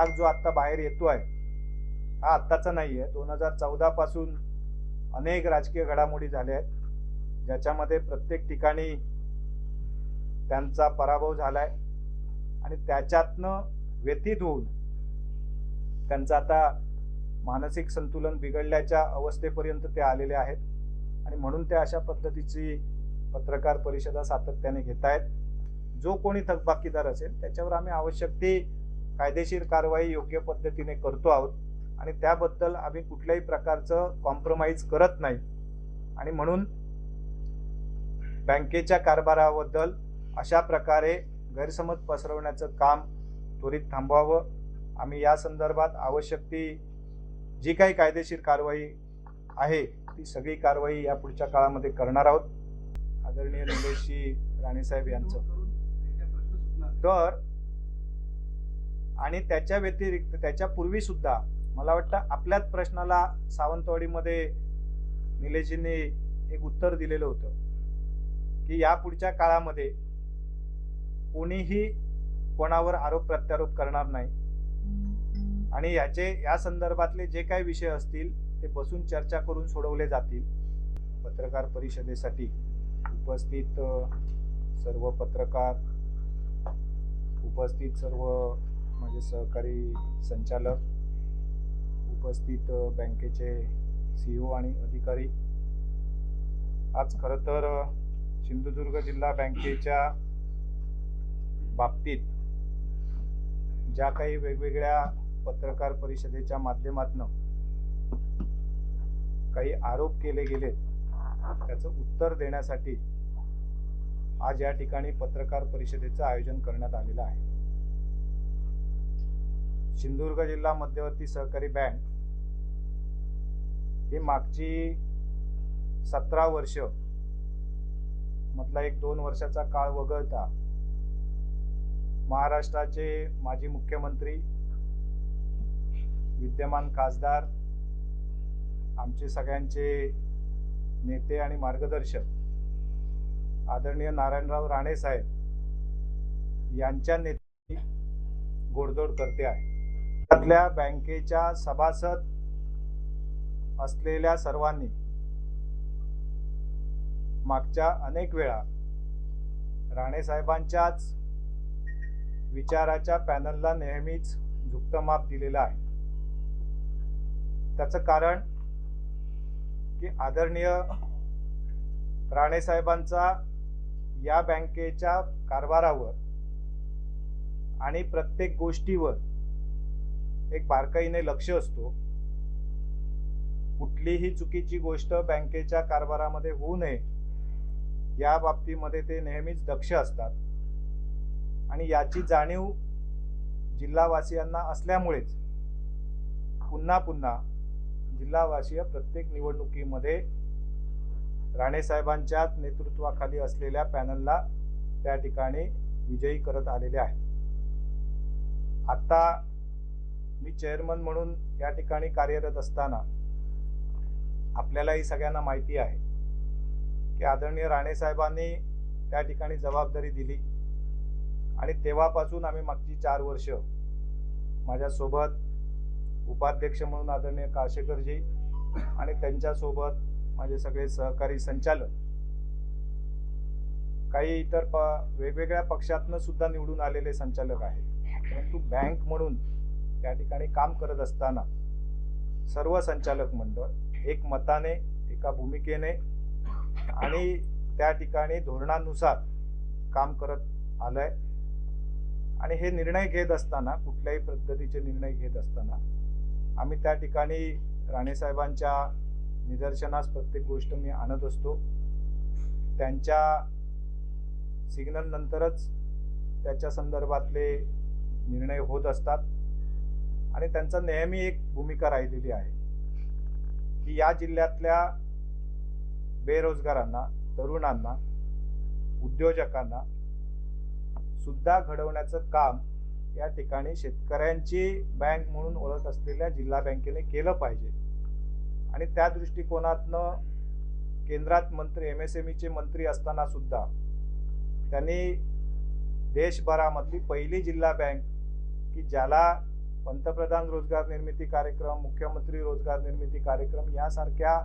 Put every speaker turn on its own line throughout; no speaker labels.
राग जो आता बाहेर येतोय हा आत्ताचा नाही आहे. 2014 पासून अनेक राजकीय घडामोडी झाल्या आहेत, ज्याच्यामध्ये प्रत्येक ठिकाणी त्यांचा पराभव झालाय आणि त्याच्यातनं व्यथित होऊन त्यांचं आता मानसिक संतुलन बिघडल्याच्या अवस्थेपर्यंत ते आलेले आहेत. आणि म्हणून ते अशा पद्धतीची पत्रकार परिषदा सातत्याने घेत आहेत. जो कोणी थकबाकीदार असेल त्याच्यावर आम्ही आवश्यक ती कायदेशीर कारवाई योग्य पद्धतीने करतो आहोत आणि त्याबद्दल आम्ही कुठल्याही प्रकारचं कॉम्प्रोमाइज करत नाही. आणि म्हणून बँकेच्या कारभाराबद्दल अशा प्रकारे गैरसमज पसरवण्याचं काम त्वरित थांबवावं. आम्ही या संदर्भात आवश्यक ती जी काही कायदेशीर कारवाई आहे ती सगळी कारवाई या पुढच्या काळामध्ये करणार आहोत. आदरणीय निलेशजी राणेसाहेब यांचं तर आणि त्याच्या व्यतिरिक्त त्याच्यापूर्वी सुद्धा मला वाटतं आपल्याच प्रश्नाला सावंतवाडीमध्ये निलेशजींनी एक उत्तर दिलेलं होतं की या पुढच्या काळामध्ये कोणीही कोणावर आरोप प्रत्यारोप करणार नाही आणि या संदर्भातले जे काही विषय असतील ते बसून चर्चा करून सोडवले जातील. पत्रकार परिषदेसाठी उपस्थित सर्व पत्रकार, उपस्थित सर्व माझे सहकारी संचालक, उपस्थित बँकेचे CEO आणि अधिकारी, आज खरं तर सिंधुदुर्ग जिल्हा बँकेच्या बाबतीत ज्या काही वेगवेगळ्या पत्रकार परिषदेच्या माध्यमातून काही आरोप केले गेले त्याचं उत्तर देण्यासाठी आज या ठिकाणी पत्रकार परिषदेचं आयोजन करण्यात आलेलं आहे. सिंधुदुर्ग जिल्हा मध्यवर्ती सहकारी बँक ही मागची 17 वर्ष मधला एक 2 वर्षाचा काळ वगळता महाराष्ट्राचे माजी मुख्यमंत्री, विद्यमान खासदार, आमचे सगळ्यांचे नेते आणि मार्गदर्शक आदरणीय नारायणराव राणे साहेब यांच्या नेतृत्वात गोडधोड करते आहे. त्यातल्या बँकेच्या सभासद असलेल्या सर्वांनी मागच्या अनेक वेळा राणे साहेबांच्याच विचाराच्या पॅनलला नेहमीच झुकतं माप दिलेलं आहे. त्याचं कारण की आदरणीय राणे साहेबांचा या बँकेच्या कारभारावर आणि प्रत्येक गोष्टीवर एक बारकाईने लक्ष असतो. कुठलीही चुकीची गोष्ट बँकेच्या कारभारामध्ये होऊ नये या बाबतीमध्ये ते नेहमीच दक्ष असतात आणि याची जाणीव जिल्हावासियांना असल्यामुळेच पुन्हा पुन्हा जिल्हावासीय प्रत्येक निवडणुकीमध्ये राणे साहेबांच्या नेतृत्वाखाली असलेल्या पॅनलला त्या ठिकाणी विजयी करत आलेले आहेत. आता मी चेअरमन म्हणून या ठिकाणी कार्यरत असताना आपल्यालाही सगळ्यांना माहिती आहे की आदरणीय राणे साहेबांनी त्या ठिकाणी जबाबदारी दिली आणि तेव्हापासून आम्ही मागची 4 वर्ष माझ्यासोबत उपाध्यक्ष म्हणून आदरणीय काळशेकरजी आणि त्यांच्यासोबत माझे सगळे सहकारी संचालक, काही इतर वेगवेगळ्या पक्षातनं सुद्धा निवडून आलेले संचालक आहेत, परंतु बँक म्हणून त्या ठिकाणी काम करत असताना सर्व संचालक मंडळ एक मताने, एका भूमिकेने आणि त्या ठिकाणी धोरणानुसार काम करत आलंय. आणि हे निर्णय घेत असताना, कुठल्याही पद्धतीचे निर्णय घेत असताना आम्ही त्या ठिकाणी राणेसाहेबांच्या निदर्शनास प्रत्येक गोष्ट मी आणत असतो. त्यांच्या सिग्नल नंतरच त्याच्या संदर्भातले निर्णय होत असतात आणि त्यांचा नेहमी एक भूमिका राहिलेली आहे की या जिल्ह्यातल्या बेरोजगारांना, तरुणांना, उद्योजकांना सुद्धा घडवण्याचं काम या ठिकाणी शेतकऱ्यांची बँक म्हणून ओळख असलेल्या जिल्हा बँकेने केलं पाहिजे. आणि त्या दृष्टिकोनातनं केंद्रात मंत्री, MSMEचे मंत्री असताना सुद्धा त्यांनी देशभरामधली पहिली जिल्हा बँक की ज्याला पंतप्रधान रोजगार निर्मिती कार्यक्रम, मुख्यमंत्री रोजगार निर्मिती कार्यक्रम यासारख्या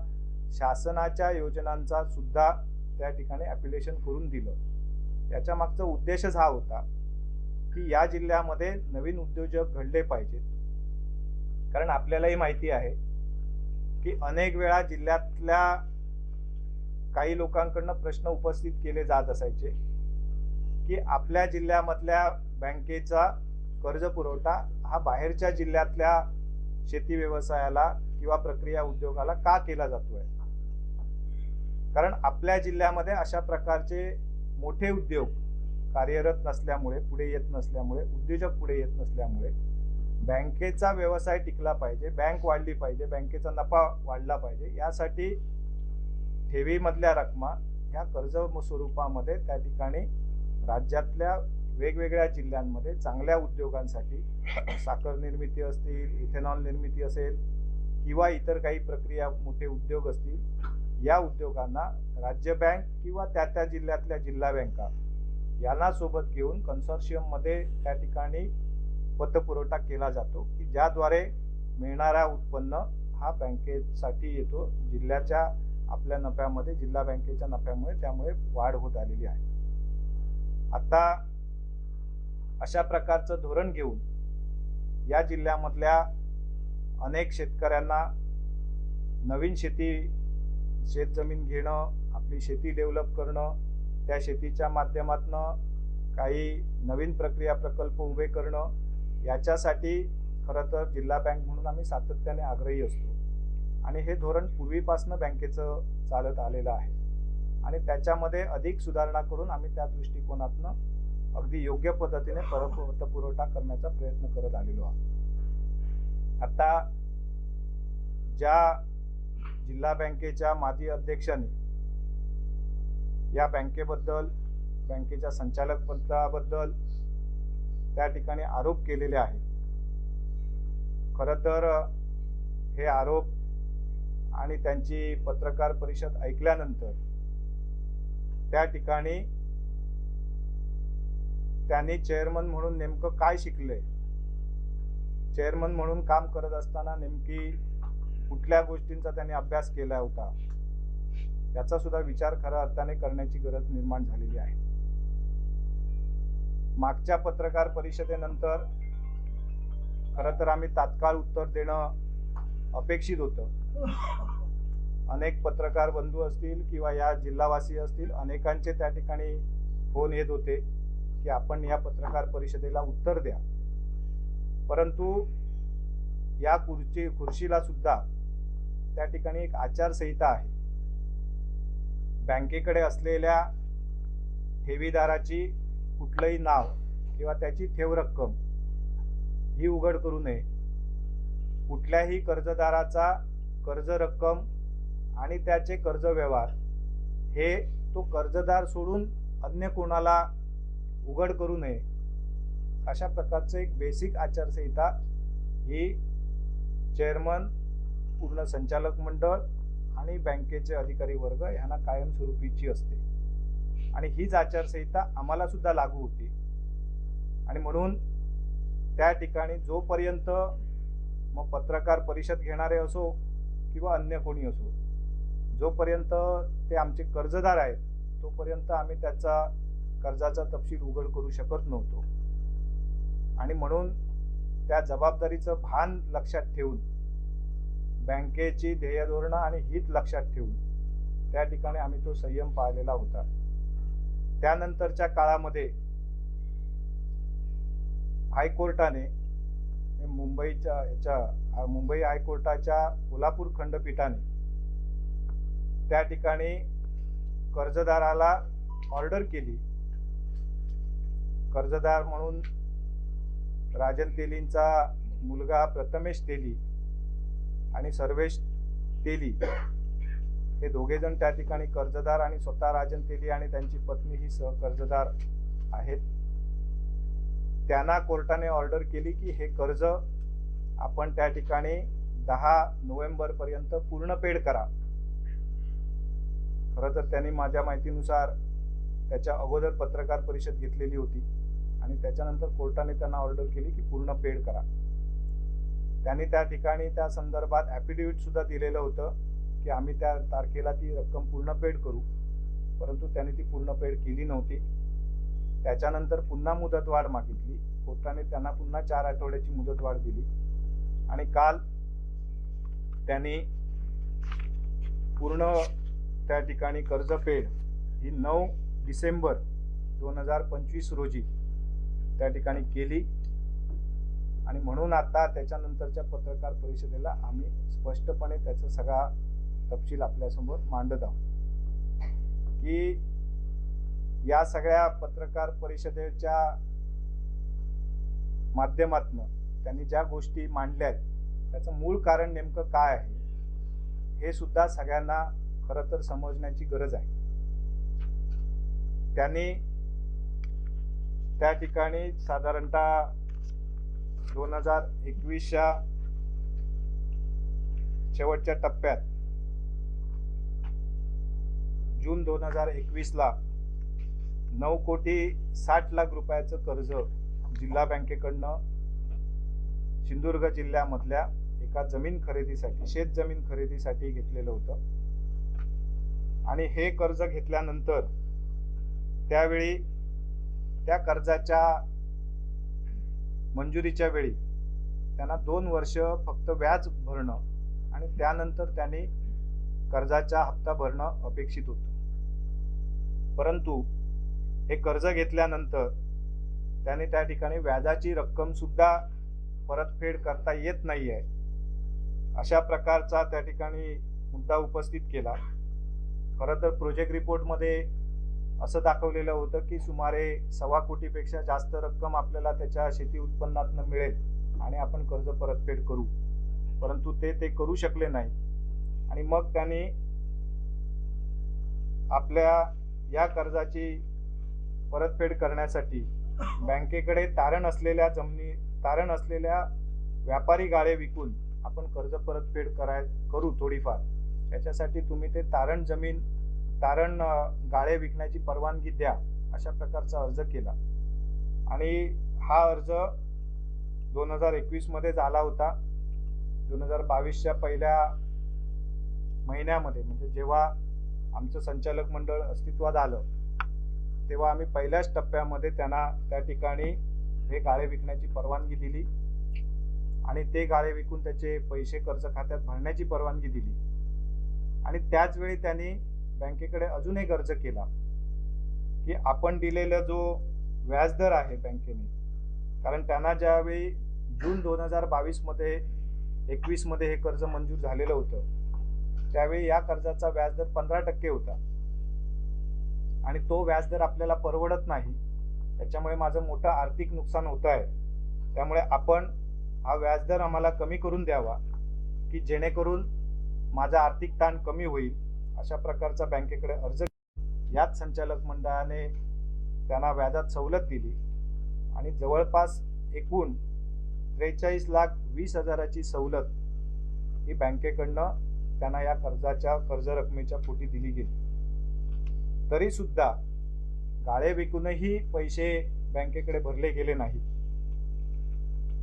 शासनाच्या योजनांचा सुद्धा त्या ठिकाणी ॲप्लिकेशन करून दिलं। याच्या मागचा उद्देशच हा होता की या जिल्ह्यामध्ये नवीन उद्योजक घडले पाहिजेत, कारण आपल्यालाही माहिती आहे की अनेक वेळा जिल्ह्यातल्या काही लोकांकडून प्रश्न उपस्थित केले जात असायचे की आपल्या जिल्ह्यामधल्या बँकेचा कर्ज पुरवठा हा बाहेरच्या जिल्ह्यातल्या शेती व्यवसायाला किंवा प्रक्रिया उद्योगाला का केला जातोय। कारण आपल्या जिल्ह्यामध्ये अशा प्रकारचे मोठे उद्योग कार्यरत नसल्यामुळे, पुढे येत नसल्यामुळे, उद्योजक पुढे येत नसल्यामुळे बँकेचा व्यवसाय टिकला पाहिजे, बँक वाढली पाहिजे, बँकेचा नफा वाढला पाहिजे, यासाठी ठेवीमधल्या रकमा ह्या कर्ज स्वरूपामध्ये त्या ठिकाणी राज्यातल्या वेगवेगळ्या जिल्ह्यांमध्ये चांगल्या उद्योगांसाठी, साखर निर्मिती असतील, इथेनॉल निर्मिती असेल किंवा इतर काही प्रक्रिया मोठे उद्योग असतील, या उद्योगांना राज्य बँक किंवा त्या जिल्ह्यातल्या जिल्हा बँका यांना सोबत घेऊन कन्सोर्शियममध्ये त्या ठिकाणी पतपुरवठा केला जातो की ज्याद्वारे मिळणारा उत्पन्न हा बँकेसाठी येतो। जिल्ह्याच्या आपल्या नफ्यामध्ये, जिल्हा बँकेच्या नफ्यामुळे त्यामुळे वाढ होत आलेली आहे। आता अशा प्रकारचं धोरण घेऊन या जिल्ह्यामधल्या अनेक शेतकऱ्यांना नवीन शेतजमीन घेणं, आपली शेती डेव्हलप करणं, त्या शेतीच्या माध्यमातून काही नवीन प्रक्रिया प्रकल्प उभे करणं, याच्यासाठी खरं तर जिल्हा बँक म्हणून आम्ही सातत्याने आग्रही असतो आणि हे धोरण पूर्वीपासून बँकेचं चालत आलेलं आहे आणि त्याच्यामध्ये अधिक सुधारणा करून आम्ही त्या दृष्टिकोनातून अगदी योग्य पद्धतीने पतपुरवठा करण्याचा प्रयत्न करत आलेलो आहोत। आता ज्या जिल्हा बँकेच्या माजी अध्यक्षांनी या बँकेबद्दल, बँकेच्या संचालक पदाबद्दल त्या ठिकाणी आरोप केलेले आहेत, खरं तर हे आरोप आणि त्यांची पत्रकार परिषद ऐकल्यानंतर त्या ठिकाणी त्यांनी चेअरमन म्हणून नेमकं काय शिकले, चेअरमन म्हणून काम करत असताना नेमकी कुठल्या गोष्टींचा त्यांनी अभ्यास केला होता, याचा सुद्धा विचार खऱ्या अर्थाने करण्याची गरज निर्माण झालेली आहे। मागच्या पत्रकार परिषदेनंतर खरं तर आम्ही तात्काळ उत्तर देणं अपेक्षित होतं। अनेक पत्रकार बंधू असतील किंवा या जिल्हावासी असतील, अनेकांचे त्या ठिकाणी फोन येत होते की आपण या पत्रकार परिषदेला उत्तर द्या, परंतु या खुर्चीला सुद्धा त्या ठिकाणी एक आचारसंहिता आहे। बँकेकडे असलेल्या ठेवीदाराची कुठलंही नाव किंवा त्याची ठेव रक्कम ही उघड करू नये, कुठल्याही कर्जदाराचा कर्ज रक्कम आणि त्याचे कर्ज व्यवहार हे तो कर्जदार सोडून अन्य कोणाला उघड करू नये, अशा प्रकारचं एक बेसिक आचारसंहिता ही चेअरमन, पूर्ण संचालक मंडळ आणि बँकेचे अधिकारी वर्ग यांना कायमस्वरूपीची असते आणि हीच आचारसंहिता आम्हाला सुद्धा लागू होती आणि म्हणून त्या ठिकाणी जोपर्यंत मग पत्रकार परिषद घेणारे असो किंवा अन्य कोणी असो, जोपर्यंत ते आमचे कर्जदार आहेत तोपर्यंत आम्ही त्याचा कर्जाचा तपशील उघड करू शकत नव्हतो आणि म्हणून त्या जबाबदारीचं भान लक्षात ठेवून, बँकेची ध्येय धोरणं आणि हित लक्षात ठेवून त्या ठिकाणी आम्ही तो संयम पाळलेला होता। त्यानंतरच्या काळामध्ये हायकोर्टाने, मुंबई हायकोर्टाच्या कोल्हापूर खंडपीठाने त्या ठिकाणी कर्जदाराला ऑर्डर केली, कर्जदार म्हणून राजन तेलींचा मुलगा प्रथमेश तेली आणि सर्वेश तेली हे दोघे जण त्या ठिकाणी कर्जदार आणि स्वतः राजन तेली आणि त्यांची पत्नी ही सहकर्जदार आहेत। त्यांना कोर्टाने ऑर्डर केली की हे कर्ज आपण त्या ठिकाणी 10 नोव्हेंबर पर्यंत पूर्ण पेड करा। खरं तर त्यांनी माझ्या माहितीनुसार त्याच्या अगोदर पत्रकार परिषद घेतलेली होती आणि त्याच्यानंतर कोर्टाने त्यांना ऑर्डर केली की पूर्ण पेड करा त्यांनी त्या ठिकाणी त्या संदर्भात ॲफिडेव्हिट सुद्धा दिलेलं होतं की आम्ही त्या तारखेला ती रक्कम पूर्ण पेड करू, परंतु त्यांनी ती पूर्ण पेड केली नव्हती. त्याच्यानंतर पुन्हा मुदतवाढ मागितली. कोर्टाने त्यांना पुन्हा 4 आठवड्याची मुदतवाढ दिली आणि काल त्यांनी पूर्ण त्या ठिकाणी कर्जफेड ही 9 डिसेंबर 2025 रोजी त्या ठिकाणी केली. आणि म्हणून आता त्याच्यानंतरच्या पत्रकार परिषदेला आम्ही स्पष्टपणे त्याचा सगळा तपशील आपल्यासमोर मांडत आहोत की या सगळ्या पत्रकार परिषदेच्या माध्यमातून त्यांनी ज्या गोष्टी मांडल्या आहेत त्याचं मूळ कारण नेमकं काय आहे हे सुद्धा सगळ्यांना खरं तर समजण्याची गरज आहे. त्यांनी त्या ठिकाणी साधारणतः 2021च्या शेवटच्या टप्प्यात जून 2021ला 9,60,00,000 रुपयाचं कर्ज जिल्हा बँकेकडनं सिंधुदुर्ग जिल्ह्यामधल्या एका जमीन खरेदीसाठी, शेत जमीन खरेदीसाठी घेतलेलं होतं. आणि हे कर्ज घेतल्यानंतर त्यावेळी त्या कर्जाच्या मंजुरीच्या वेळी त्यांना 2 वर्ष फक्त व्याज भरणं आणि त्यानंतर त्यांनी कर्जाचा हप्ता भरणं अपेक्षित होतं. परंतु हे कर्ज घेतल्यानंतर त्याने त्या ठिकाणी व्याजाची रक्कम सुद्धा परतफेड करता येत नाही आहे अशा प्रकारचा त्या ठिकाणी मुद्दा उपस्थित केला. खरं तर प्रोजेक्ट रिपोर्टमध्ये असं दाखवलेलं होतं की सुमारे 1.25 कोटीपेक्षा जास्त रक्कम आपल्याला त्याच्या शेती उत्पन्नातून मिळेल आणि आपण कर्ज परतफेड करू, परंतु ते करू शकले नाही. आणि मग त्यांनी आपल्या या कर्जाची परतफेड करण्यासाठी बँकेकडे तारण असलेल्या व्यापारी गाळे विकून आपण कर्ज परतफेड करू थोडीफार, त्याच्यासाठी तुम्ही ते तारण गाळे विकण्याची परवानगी द्या अशा प्रकारचा अर्ज केला. आणि हा अर्ज 2021 मध्ये झाला होता. 2022च्या पहिल्या महिन्यामध्ये म्हणजे जेव्हा आमचं संचालक मंडळ अस्तित्वात आलं तेव्हा आम्ही पहिल्याच टप्प्यामध्ये त्यांना त्या ठिकाणी हे गाळे विकण्याची परवानगी दिली आणि ते गाळे विकून त्याचे पैसे कर्ज खात्यात भरण्याची परवानगी दिली. आणि त्याच वेळी त्यांनी बँकेकडे अजून एक अर्ज केला की आपण दिलेला जो व्याजदर आहे बँकेने, कारण त्यांना ज्यावेळी जून 2022 मध्ये 21 मध्ये हे कर्ज मंजूर झालेलं होतं त्यावेळी या कर्जाचा व्याजदर 15% होता आणि तो व्याजदर आपल्याला परवडत नाही, त्याच्यामुळे माझं मोठं आर्थिक नुकसान होत आहे, त्यामुळे आपण हा व्याजदर आम्हाला कमी करून द्यावा की जेणेकरून माझा आर्थिक ताण कमी होईल अशा प्रकारचा बँकेकडे अर्ज. याच संचालक मंडळाने त्यांना व्याजात सवलत दिली आणि जवळपास एकूण 43,20,000ची सवलत ही बँकेकडनं त्यांना या कर्ज रकमेच्या पोटी दिली गेली. तरी सुद्धा गाळे विकूनही पैसे बँकेकडे भरले गेले नाहीत.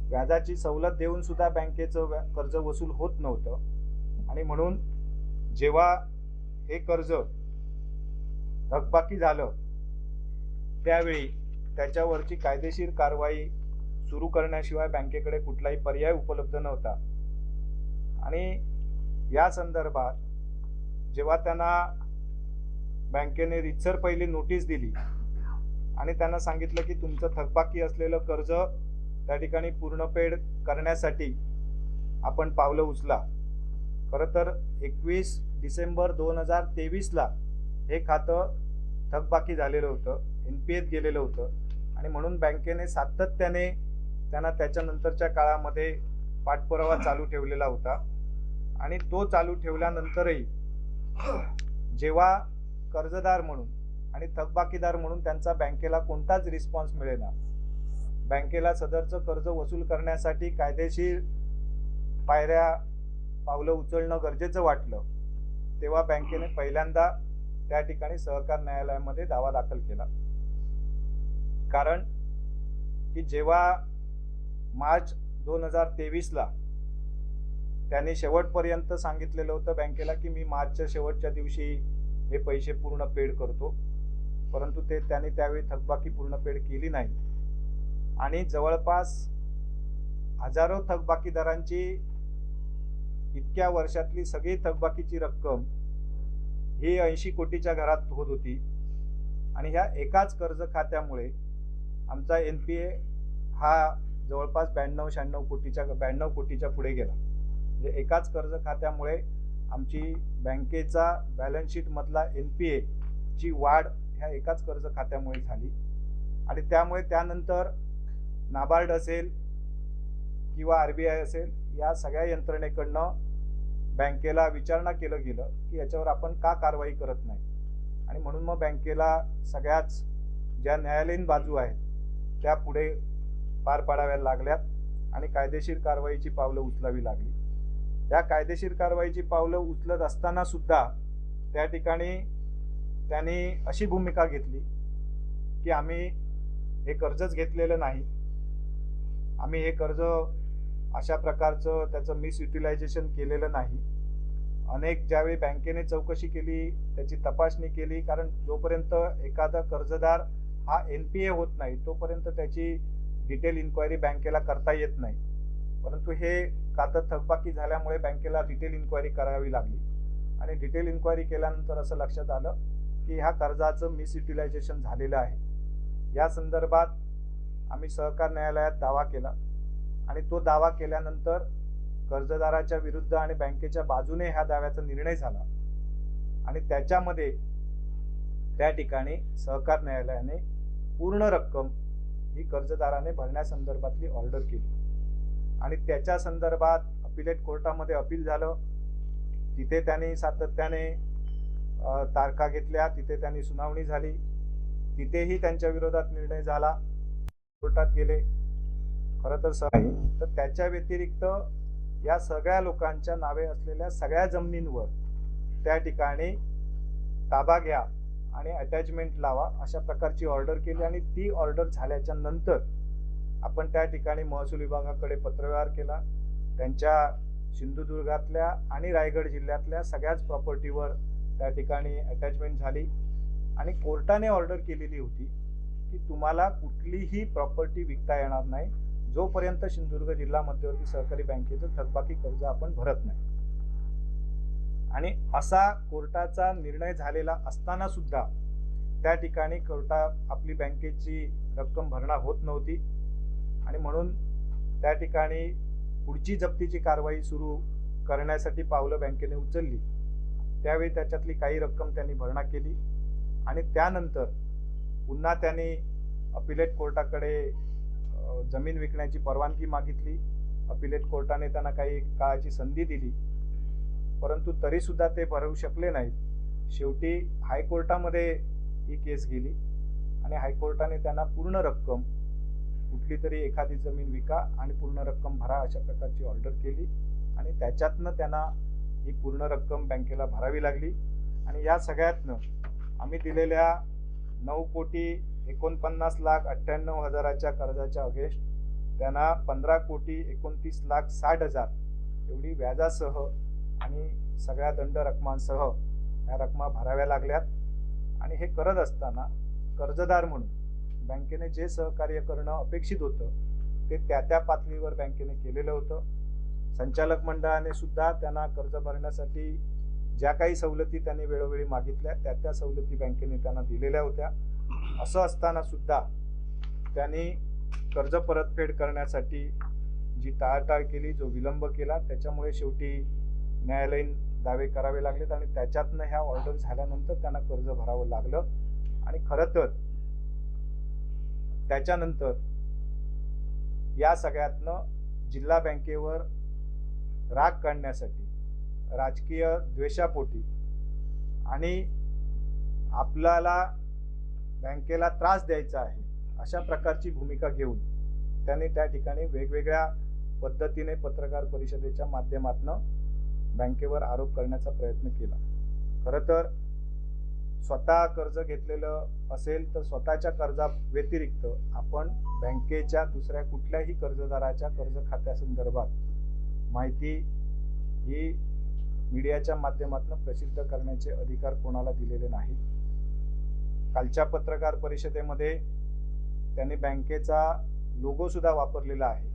व्याजाची सवलत देऊन सुद्धा बँकेचं कर्ज वसूल होत नव्हतं आणि म्हणून जेव्हा हे कर्ज थकबाकी झालं त्यावेळी त्याच्यावरची कायदेशीर कारवाई सुरू करण्याशिवाय बँकेकडे कुठलाही पर्याय उपलब्ध नव्हता. आणि या संदर्भात जेव्हा त्यांना बँकेने रीतसर पहिली नोटीस दिली आणि त्यांना सांगितलं की तुमचं थकबाकी असलेलं कर्ज त्या ठिकाणी पूर्णपेड करण्यासाठी आपण पावलं उचला. खरं तर 21 डिसेंबर 2023ला हे खातं थकबाकी झालेलं होतं, NPAत गेलेलं होतं आणि म्हणून बँकेने सातत्याने त्यांना त्याच्यानंतरच्या काळामध्ये पाठपुरावा चालू ठेवलेला होता. आणि तो चालू ठेवल्यानंतरही जेव्हा कर्जदार म्हणून आणि थकबाकीदार म्हणून त्यांचा बँकेला कोणताच रिस्पॉन्स मिळेना, बँकेला सदरचं कर्ज वसूल करण्यासाठी कायदेशीर पावलं उचलणं गरजेचं वाटलं, तेव्हा बँकेने पहिल्यांदा त्या ठिकाणी सहकार न्यायालयामध्ये दावा दाखल केला. कारण की जेव्हा मार्च 2023ला त्यांनी शेवटपर्यंत सांगितलेलं होतं बँकेला की मी मार्चच्या शेवटच्या दिवशी हे पैसे पूर्ण पेड करतो, परंतु त्यांनी त्यावेळी थकबाकी पूर्ण पेड केली नाही आणि जवळपास हजारो थकबाकीदारांची इतक्या वर्षातली सगळी थकबाकीची रक्कम ही 80 कोटीच्या घरात होत होती आणि ह्या एकाच कर्ज खात्यामुळे आमचा NPA हा जवळपास 92 कोटीच्या पुढे गेला. म्हणजे एकाच कर्ज खात्यामुळे आमची बँकेचा बॅलन्स शीट मधला NPA ची वाढ ह्या एकाच कर्ज खात्यामुळे झाली आणि त्यामुळे त्यानंतर नाबार्ड असेल किंवा RBI असेल या सगळ्या यंत्रणेकडनं बँकेला विचारणा केलं गेलं की याच्यावर आपण का कारवाई करत नाही आणि म्हणून मग बँकेला सगळ्याच ज्या न्यायालयीन बाजू आहेत त्या पुढे पार पाडाव्या लागल्यात आणि कायदेशीर कारवाईची पावलं उचलावी लागली. या कायदेशीर कारवाईची पावलं उचलत असताना सुद्धा त्या ठिकाणी त्यांनी अशी भूमिका घेतली की आम्ही हे कर्जच घेतलेलं नाही, आम्ही हे कर्ज अशा प्रकारचं त्याचं मिसयुटिलायझेशन केलेलं नाही. अनेक ज्यावेळी बँकेने चौकशी केली, त्याची तपासणी केली, कारण जोपर्यंत एखादा कर्जदार हा NPA होत नाही तोपर्यंत त्याची डिटेल इन्क्वायरी बँकेला करता येत नाही, परंतु हे खातं थकबाकी झाल्यामुळे बँकेला डिटेल इन्क्वायरी करावी लागली आणि डिटेल इन्क्वायरी केल्यानंतर असं लक्षात आलं की ह्या कर्जाचं मिसयुटिलायझेशन झालेलं आहे. या संदर्भात आम्ही सहकार न्यायालयात दावा केला आणि तो दावा केल्यानंतर कर्जदाराच्या विरुद्ध आणि बँकेच्या बाजूने ह्या दाव्याचा निर्णय झाला आणि त्याच्यामध्ये त्या ठिकाणी सहकार न्यायालयाने पूर्ण रक्कम ही कर्जदाराने भरण्यासंदर्भातली ऑर्डर केली आणि त्याच्या संदर्भात अपिलेट कोर्टामध्ये अपील झालं. तिथे त्यांनी सातत्याने तारखा घेतल्या, तिथे त्यांनी सुनावणी झाली, तिथेही त्यांच्या विरोधात निर्णय झाला, कोर्टात गेले. खरं तर त्याच्या व्यतिरिक्त या सगळ्या लोकांच्या नावे असलेल्या सगळ्या जमिनींवर त्या ठिकाणी ताबा घ्या आणि अटॅचमेंट लावा अशा प्रकारची ऑर्डर केली आणि ती ऑर्डर झाल्याच्या नंतर आपण त्या ठिकाणी महसूल विभागाकडे पत्रव्यवहार केला. त्यांच्या सिंधुदुर्गातल्या आणि रायगड जिल्ह्यातल्या सगळ्याच प्रॉपर्टीवर त्या ठिकाणी अटॅचमेंट झाली आणि कोर्टाने ऑर्डर केलेली होती की तुम्हाला कुठलीही प्रॉपर्टी विकता येणार नाही जोपर्यंत सिंधुदुर्ग जिल्हा मध्यवर्ती सहकारी बँकेचं थकबाकी कर्ज आपण भरत नाही. आणि असा कोर्टाचा निर्णय झालेला असताना सुद्धा त्या ठिकाणी आपली बँकेची रक्कम भरणा होत नव्हती आणि म्हणून त्या ठिकाणी पुढची जप्तीची कारवाई सुरू करण्यासाठी पावलं बँकेने उचलली. त्यावेळी त्याच्यातली काही रक्कम त्यांनी भरणा केली आणि त्यानंतर पुन्हा त्यांनी अपिलेट कोर्टाकडे जमीन विकण्याची परवानगी मागितली. अपिलेट कोर्टाने त्यांना काही काळाची संधी दिली, परंतु तरी सुद्धा ते भरवू शकले नाहीत. शेवटी हायकोर्टामध्ये ही केस गेली आणि हायकोर्टाने त्यांना पूर्ण रक्कम, कुठली तरी एखादी जमीन विका आणि पूर्ण रक्कम भरा अशा प्रकारची ऑर्डर केली आणि त्याच्यातनं त्यांना ही पूर्ण रक्कम बँकेला भरावी लागली. आणि या सगळ्यातनं आम्ही दिलेल्या 9,49,98,000 कर्जाच्या अगेन्स्ट त्यांना 15,29,60,000 एवढी व्याजासह आणि सगळ्या दंड रकमांसह ह्या रकमा भराव्या लागल्यात. आणि हे करत असताना कर्जदार म्हणून बँकेने जे सहकार्य करणं अपेक्षित होतं ते त्या पातळीवर बँकेने केलेलं होतं. संचालक मंडळाने सुद्धा त्यांना कर्ज भरण्यासाठी ज्या काही सवलती त्यांनी वेळोवेळी मागितल्या त्या सवलती बँकेने त्यांना दिलेल्या होत्या. असं असताना सुद्धा त्यांनी कर्ज परतफेड करण्यासाठी जी टाळाटाळ केली, जो विलंब केला, त्याच्यामुळे शेवटी न्यायालयीन दावे करावे लागलेत आणि त्याच्यातनं ह्या ऑर्डर झाल्यानंतर त्यांना कर्ज भरावं लागलं. आणि खरं तर त्याच्यानंतर या सगळ्यातनं जिल्हा बँकेवर राग काढण्यासाठी, राजकीय द्वेषापोटी आणि आपल्याला बँकेला त्रास द्यायचा आहे अशा प्रकारची भूमिका घेऊन त्यांनी त्या ठिकाणी वेगवेगळ्या पद्धतीने पत्रकार परिषदेच्या माध्यमातून बँकेवर आरोप करण्याचा प्रयत्न केला. खरं तर स्वतः कर्ज घेतलेलं असेल तर स्वतःच्या कर्जा व्यतिरिक्त आपण बँकेच्या दुसऱ्या कुठल्याही कर्जदाराच्या कर्ज खात्यासंदर्भात माहिती ही मीडियाच्या माध्यमातून प्रसिद्ध करण्याचे अधिकार कोणाला दिलेले नाही। कालच्या पत्रकार परिषदेमध्ये त्यांनी बँकेचा लोगो सुद्धा वापरलेला आहे।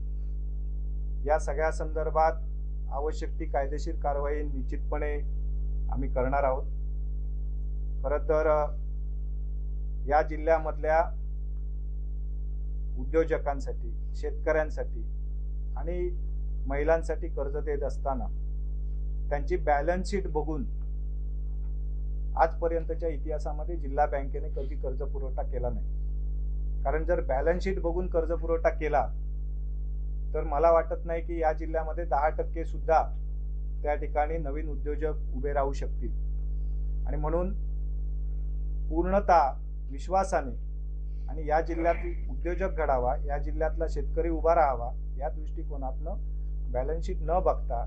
या सगळ्या संदर्भात आवश्यक ती कायदेशीर कारवाई निश्चितपणे आम्ही करणार आहोत। खरं तर या जिल्ह्यामधल्या उद्योजकांसाठी, शेतकऱ्यांसाठी आणि महिलांसाठी कर्ज देत असताना त्यांची बॅलन्स शीट बघून आजपर्यंतच्या इतिहासामध्ये जिल्हा बँकेने कधी कर्ज पुरवठा केला नाही। कारण जर बॅलन्स शीट बघून कर्ज पुरवठा केला तर मला वाटत नाही की या जिल्ह्यामध्ये 10% सुद्धा त्या ठिकाणी नवीन उद्योजक उभे राहू शकतील। आणि म्हणून पूर्णतः विश्वासाने आणि या जिल्ह्यात उद्योजक घडावा, या जिल्ह्यातला शेतकरी उभा राहावा या दृष्टिकोनातून बॅलन्स शीट न बघता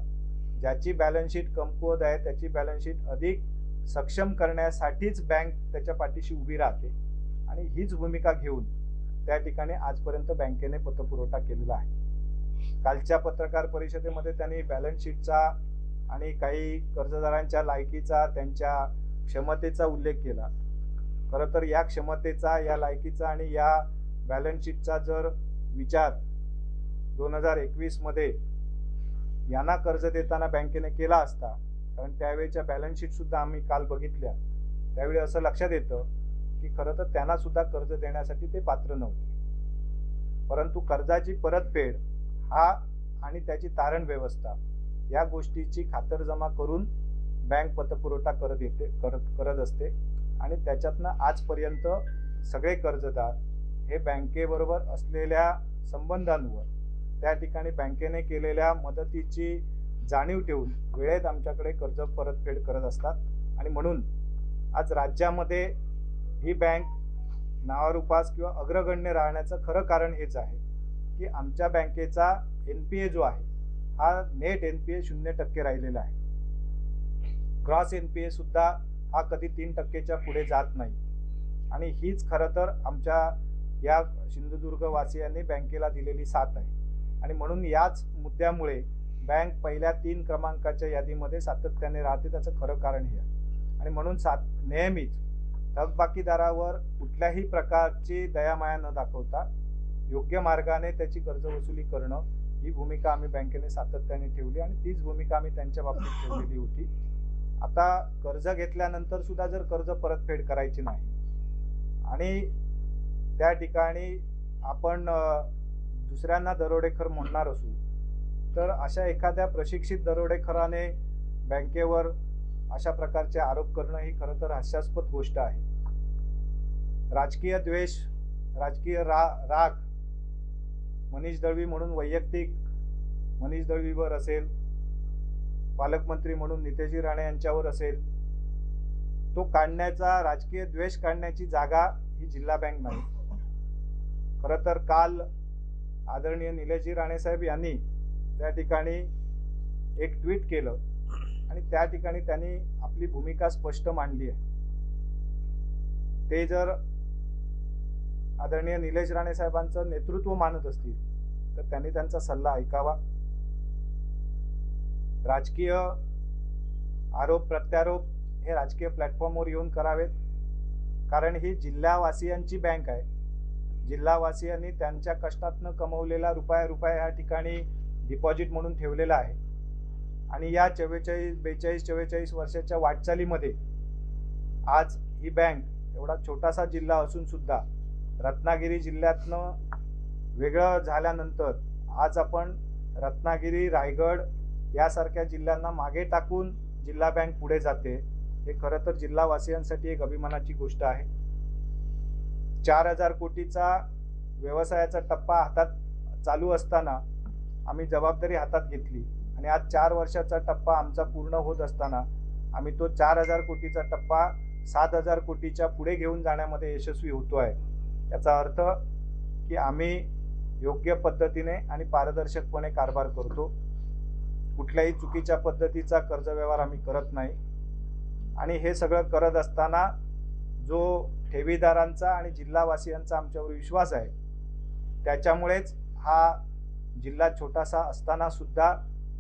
ज्याची बॅलन्स शीट कमकुवत आहे त्याची बॅलन्स शीट अधिक सक्षम करण्यासाठीच बँक त्याच्या पाठीशी उभी राहते आणि हीच भूमिका घेऊन त्या ठिकाणी आजपर्यंत बँकेने पतपुरवठा केलेला आहे। कालच्या पत्रकार परिषदेमध्ये त्यांनी बॅलन्स शीटचा आणि काही कर्जदारांच्या लायकीचा, त्यांच्या क्षमतेचा उल्लेख केला। खरं तर या क्षमतेचा, या लायकीचा आणि या बॅलन्स शीटचा जर विचार 2021 मध्ये यांना कर्ज देताना बँकेने केला असता, कारण त्यावेळेच्या बॅलन्स शीट सुद्धा आम्ही काल बघितल्या, त्यावेळी असं लक्षात येतं की खरं तर त्यांना सुद्धा कर्ज देण्यासाठी ते पात्र नव्हते। परंतु कर्जाची परतफेड हा आणि त्याची तारण व्यवस्था या गोष्टीची खातरजमा करून बँक पतपुरवठा करत असते आणि त्याच्यातनं आजपर्यंत सगळे कर्जदार हे बँकेबरोबर असलेल्या संबंधांवर, त्या ठिकाणी बँकेने केलेल्या मदतीची जाणीव ठेवून वेळेत आमच्याकडे कर्ज परतफेड करत असतात। आणि म्हणून आज राज्यामध्ये ही बँक नावारूपास किंवा अग्रगण्य राहण्याचं खरं कारण हेच आहे की आमच्या बँकेचा NPA जो आहे हा नेट NPA 0% राहिलेला आहे। ग्रॉस NPA सुद्धा हा कधी 3%च्या पुढे जात नाही आणि हीच खरं तर आमच्या या सिंधुदुर्ग वासियांनी बँकेला दिलेली साथ आहे। आणि म्हणून याच मुद्द्यामुळे बँक पहिल्या 3 क्रमांकाच्या यादीमध्ये सातत्याने राहते, त्याचं खरं कारण हे आहे। आणि म्हणून नेहमीच थकबाकीदारावर कुठल्याही प्रकारची दयामाया न दाखवता योग्य मार्गाने त्याची कर्ज वसुली करणं ही भूमिका आम्ही बँकेने सातत्याने ठेवली आणि तीच भूमिका आम्ही त्यांच्या बाबतीत ठेवलेली होती। आता कर्ज घेतल्यानंतर सुद्धा जर कर्ज परतफेड करायची नाही आणि त्या ठिकाणी आपण दुसऱ्यांना दरोडेखोर म्हणणार असू तर अशा एखाद्या प्रशिक्षित दरोडेखोराने बँकेवर अशा प्रकारचे आरोप करणं ही खरं तर हास्यास्पद गोष्ट आहे। राजकीय द्वेष, राजकीय राग मनीष दळवी म्हणून वैयक्तिक मनीष दळवीवर असेल, पालकमंत्री म्हणून नितेशजी राणे यांच्यावर असेल, तो काढण्याचा, राजकीय द्वेष काढण्याची जागा ही जिल्हा बँक नाही। खरं तर काल आदरणीय निलेशजी राणे साहेब यांनी त्या ठिकाणी एक ट्विट केलं आणि त्या ठिकाणी त्यांनी आपली भूमिका स्पष्ट मांडली आहे। ते जर आदरणीय निलेश राणे साहेबांचं नेतृत्व मानत असतील तर त्यांनी त्यांचा सल्ला ऐकावा। राजकीय आरोप प्रत्यारोप हे राजकीय प्लॅटफॉर्मवर येऊन करावेत, कारण ही जिल्हावासियांची बँक आहे। जिल्हावासियांनी त्यांच्या कष्टातनं कमवलेला रुपया या ठिकाणी डिपॉझिट म्हणून ठेवलेला आहे आणि या 42-43 वर्षाच्या वाटचालीमध्ये आज ही बँक एवढा छोटासा जिल्हा असून सुद्धा रत्नागिरी जिल्ह्यातनं वेगळं झाल्यानंतर आज आपण रत्नागिरी, रायगड यासारख्या जिल्ह्यांना मागे टाकून जिल्हा बँक पुढे जाते, हे खरं तर जिल्हावासियांसाठी एक अभिमानाची गोष्ट आहे। 4000 कोटीचा व्यवसायाचा टप्पा हातात चालू असताना आम्ही जबाबदारी हातात घेतली आणि आज 4 वर्षाचा टप्पा आमचा पूर्ण होत असताना आम्ही तो 4000 कोटीचा टप्पा 7000 कोटीच्या पुढे घेऊन जाण्यामध्ये यशस्वी होतो आहे। याचा अर्थ की आम्ही योग्य पद्धतीने आणि पारदर्शकपणे कारभार करतो, कुठल्याही चुकीच्या पद्धतीचा कर्ज व्यवहार आम्ही करत नाही आणि हे सगळं करत असताना जो ठेवीदारांचा आणि जिल्हावासियांचा आमच्यावर विश्वास आहे त्याच्यामुळेच हा जिल्हा छोटासा असताना सुद्धा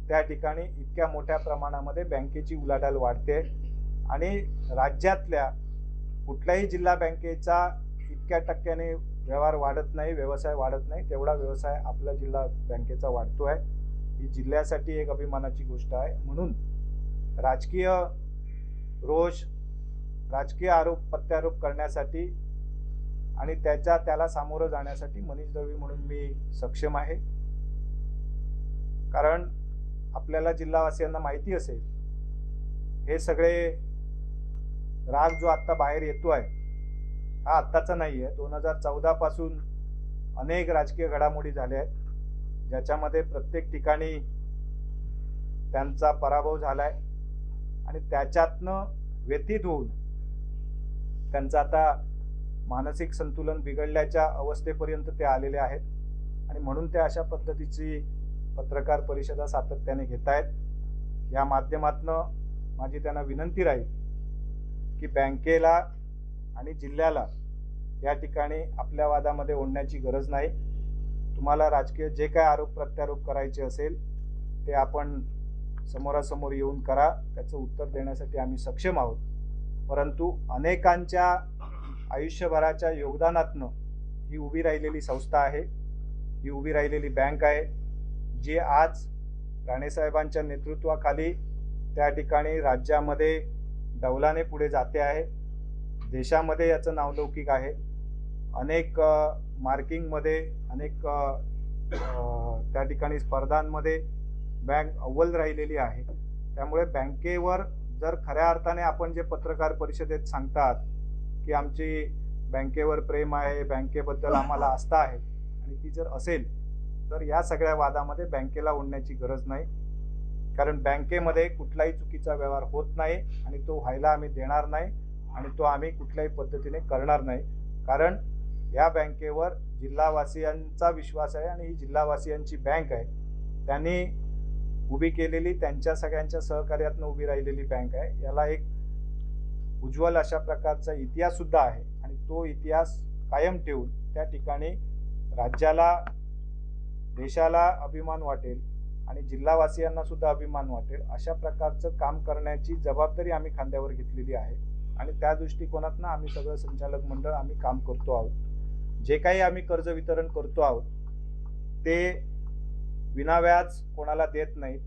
त्या ठिकाणी इतक्या मोठ्या प्रमाणामध्ये बँकेची उलाढाल वाढते आणि राज्यातल्या कुठल्याही जिल्हा बँकेचा इतक्या टक्क्याने व्यवहार वाढत नाही, व्यवसाय वाढत नाही, तेवढा व्यवसाय आपला जिल्हा बँकेचा वाढतो आहे. ही जिल्ह्यासाठी एक अभिमानाची गोष्ट आहे. म्हणून राजकीय रोष, राजकीय आरोप प्रत्यारोप करण्यासाठी आणि त्याला सामोरं जाण्यासाठी मनीष दळवी म्हणून मी सक्षम आहे. कारण आपल्याला जिल्हावासियांना माहिती असेल, हे सगळे राग जो आत्ता बाहेर येतो आहे हा आत्ताचा नाही आहे. 2014 पासून अनेक राजकीय घडामोडी झाल्या आहेत, ज्याच्यामध्ये प्रत्येक ठिकाणी त्यांचा पराभव झालाय आणि त्याच्यातनं व्यथित होऊन त्यांचं आता मानसिक संतुलन बिघडल्याच्या अवस्थेपर्यंत ते आलेले आहेत. आणि म्हणून ते अशा पद्धतीची पत्रकार परिषदा सातत्याने घेत आहेत. या माध्यमातनं माझी त्यांना विनंती राहील की बँकेला आणि जिल्ह्याला या ठिकाणी आपल्या वादामध्ये ओढण्याची गरज नाही. तुम्हाला राजकीय जे काय आरोप प्रत्यारोप करायचे असेल ते आपण समोरासमोर येऊन करा, त्याचं उत्तर देण्यासाठी आम्ही सक्षम आहोत. परंतु अनेकांच्या आयुष्यभराच्या योगदानातनं ही उभी राहिलेली संस्था आहे, ही उभी राहिलेली बँक आहे, जी आज राणेसाहेबांच्या नेतृत्वाखाली त्या ठिकाणी राज्यामध्ये डौलाने पुढे जाते आहे. देशामध्ये याचं नावलौकिक आहे. अनेक मार्किंगमध्ये, अनेक त्या ठिकाणी स्पर्धांमध्ये बँक अव्वल राहिलेली आहे. त्यामुळे बँकेवर जर खऱ्या अर्थाने आपण जे पत्रकार परिषदेत सांगतात की आमची बँकेवर प्रेम आहे, बँकेबद्दल आम्हाला आस्था आहे, आणि ती जर असेल तर या सगळ्या वादामध्ये बँकेला ओढण्याची गरज नाही. कारण बँकेमध्ये कुठलाही चुकीचा व्यवहार होत नाही आणि तो व्हायला आम्ही देणार नाही आणि तो आम्ही कुठल्याही पद्धतीने करणार नाही. कारण या बँकेवर जिल्हावासियांचा विश्वास आहे आणि ही जिल्हावासियांची बँक आहे. त्यांनी उभी केलेली, त्यांच्या सगळ्यांच्या सहकार्यातून उभी राहिलेली बँक आहे. याला एक उज्ज्वल अशा प्रकारचा इतिहास सुद्धा आहे आणि तो इतिहास कायम ठेवून त्या ठिकाणी राज्याला, देशाला अभिमान वाटेल आणि जिल्हावासियांना सुद्धा अभिमान वाटेल अशा प्रकारचं काम करण्याची जबाबदारी आम्ही खांद्यावर घेतलेली आहे. आणि त्या दृष्टिकोनातनं आम्ही सगळं संचालक मंडळ आम्ही काम करतो आहोत. जे काही आम्ही कर्ज वितरण करतो आहोत ते विनाव्याज कोणाला देत नाहीत.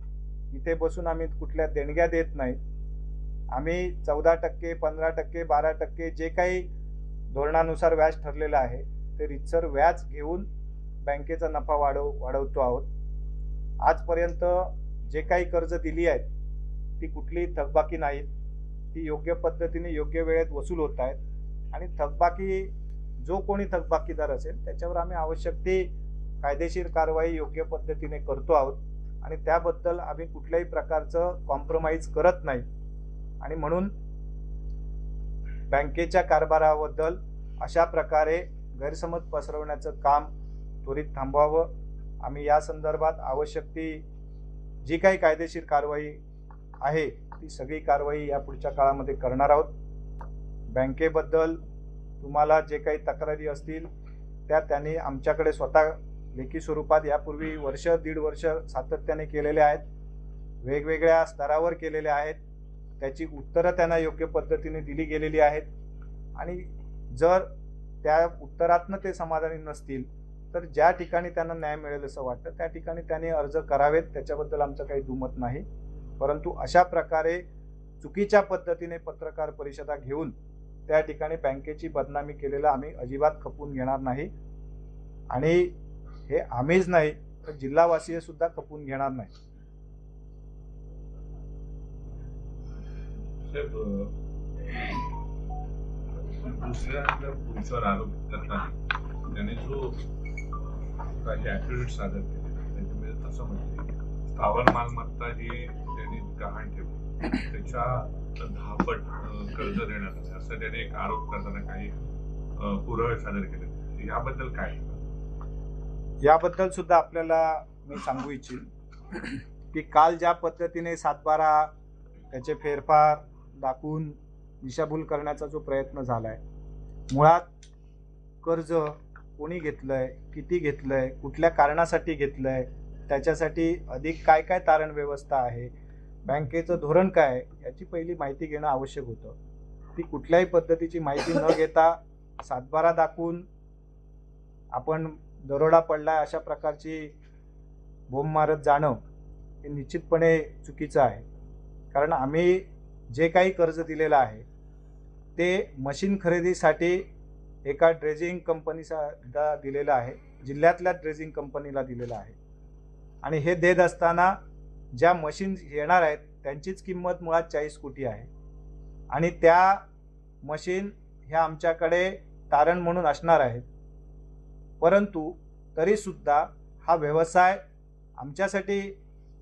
इथे बसून आम्ही कुठल्या देणग्या देत नाहीत. आम्ही 14%, 15%, 12% जे काही धोरणानुसार व्याज ठरलेलं आहे ते रितसर व्याज घेऊन बँकेचा नफा वाढवतो आहोत. आजपर्यंत जे काही कर्ज दिली आहेत ती कुठलीही थकबाकी नाहीत. ती योग्य पद्धतीने योग्य वेळेत वसूल होत आहेत आणि थकबाकी जो कोणी थकबाकीदार असेल त्याच्यावर आम्ही आवश्यक ती कायदेशीर कारवाई योग्य पद्धतीने करतो आहोत आणि त्याबद्दल आम्ही कुठल्याही प्रकारचं कॉम्प्रोमाइज करत नाही. आणि म्हणून बँकेच्या कारभाराबद्दल अशा प्रकारे गैरसमज पसरवण्याचं काम त्वरित थांबवावं. आम्ही या संदर्भात आवश्यक ती जी काही कायदेशीर कारवाई आहे ती सगळी कारवाई या पुढच्या काळामध्ये करणार आहोत. बँकेबद्दल तुम्हाला जे काही तक्रारी असतील त्या त्यांनी आमच्याकडे स्वतः लेखी स्वरूपात यापूर्वी वर्ष, दीड वर्ष सातत्याने केलेले आहेत, वेगवेगळ्या स्तरावर केलेले आहेत. त्याची उत्तरं त्यांना योग्य पद्धतीने दिली गेलेली आहेत आणि जर त्या उत्तरातनं ते समाधानी नसतील तर ज्या ठिकाणी त्यांना न्याय मिळेल असं वाटतं त्या ठिकाणी त्यांनी अर्ज करावेत. त्याच्याबद्दल आमचं काही दुमत नाही. परंतु अशा प्रकारे चुकीच्या पद्धतीने पत्रकार परिषदा घेऊन त्या ठिकाणी बँकेची बदनामी केलेलं आम्ही अजिबात खपून घेणार नाही आणि हे आम्हीच नाही तर जिल्हावासीय सुद्धा खपून घेणार नाही.
दुसऱ्या पुरुषावर आरोप करताना त्याने जो काही ऍफिडेव्हिट सादर केले त्याच्यामध्ये असं म्हटलं स्थावर मालमत्ता जी त्यांनी गहाण ठेवली त्याच्या 10 पट कर्ज देण्यात आले असं त्याने एक आरोप करताना काही पुरावे सादर केले. याबद्दल काय?
याबद्दल सुद्धा आपल्याला मी सांगू इच्छिन की काल ज्या पद्धतीने 7/12 त्याचे फेरफार दाखवून दिशाभूल करण्याचा जो प्रयत्न झालाय, मुळात कर्ज कोणी घेतलंय, किती घेतलंय, कुठल्या कारणासाठी घेतलंय त्याच्यासाठी अधिक काय काय तारण व्यवस्था आहे, बँकेचं धोरण काय आहे, याची पहिली माहिती घेणं आवश्यक होतं. ती कुठल्याही पद्धतीची माहिती न घेता सातबारा दाखवून आपण दरोडा पडला अशा प्रकारची बोंब मारत जाणं हे निश्चितपणे चुकीचं आहे. कारण आम्ही जे काही कर्ज दिलेलं आहे ते मशीन खरेदीसाठी एका ड्रेजिंग कंपनीला दिलेलं आहे, जिल्ह्यातल्या ड्रेजिंग कंपनीला दिलेलं आहे. आणि हे देत असताना ज्या मशीन येणार आहेत त्यांचीच किंमत मुळात 40 कोटी आहे. आणि त्या मशीन ह्या आमच्याकडे तारण म्हणून असणार आहेत. परंतु तरीसुद्धा हा व्यवसाय आमच्यासाठी,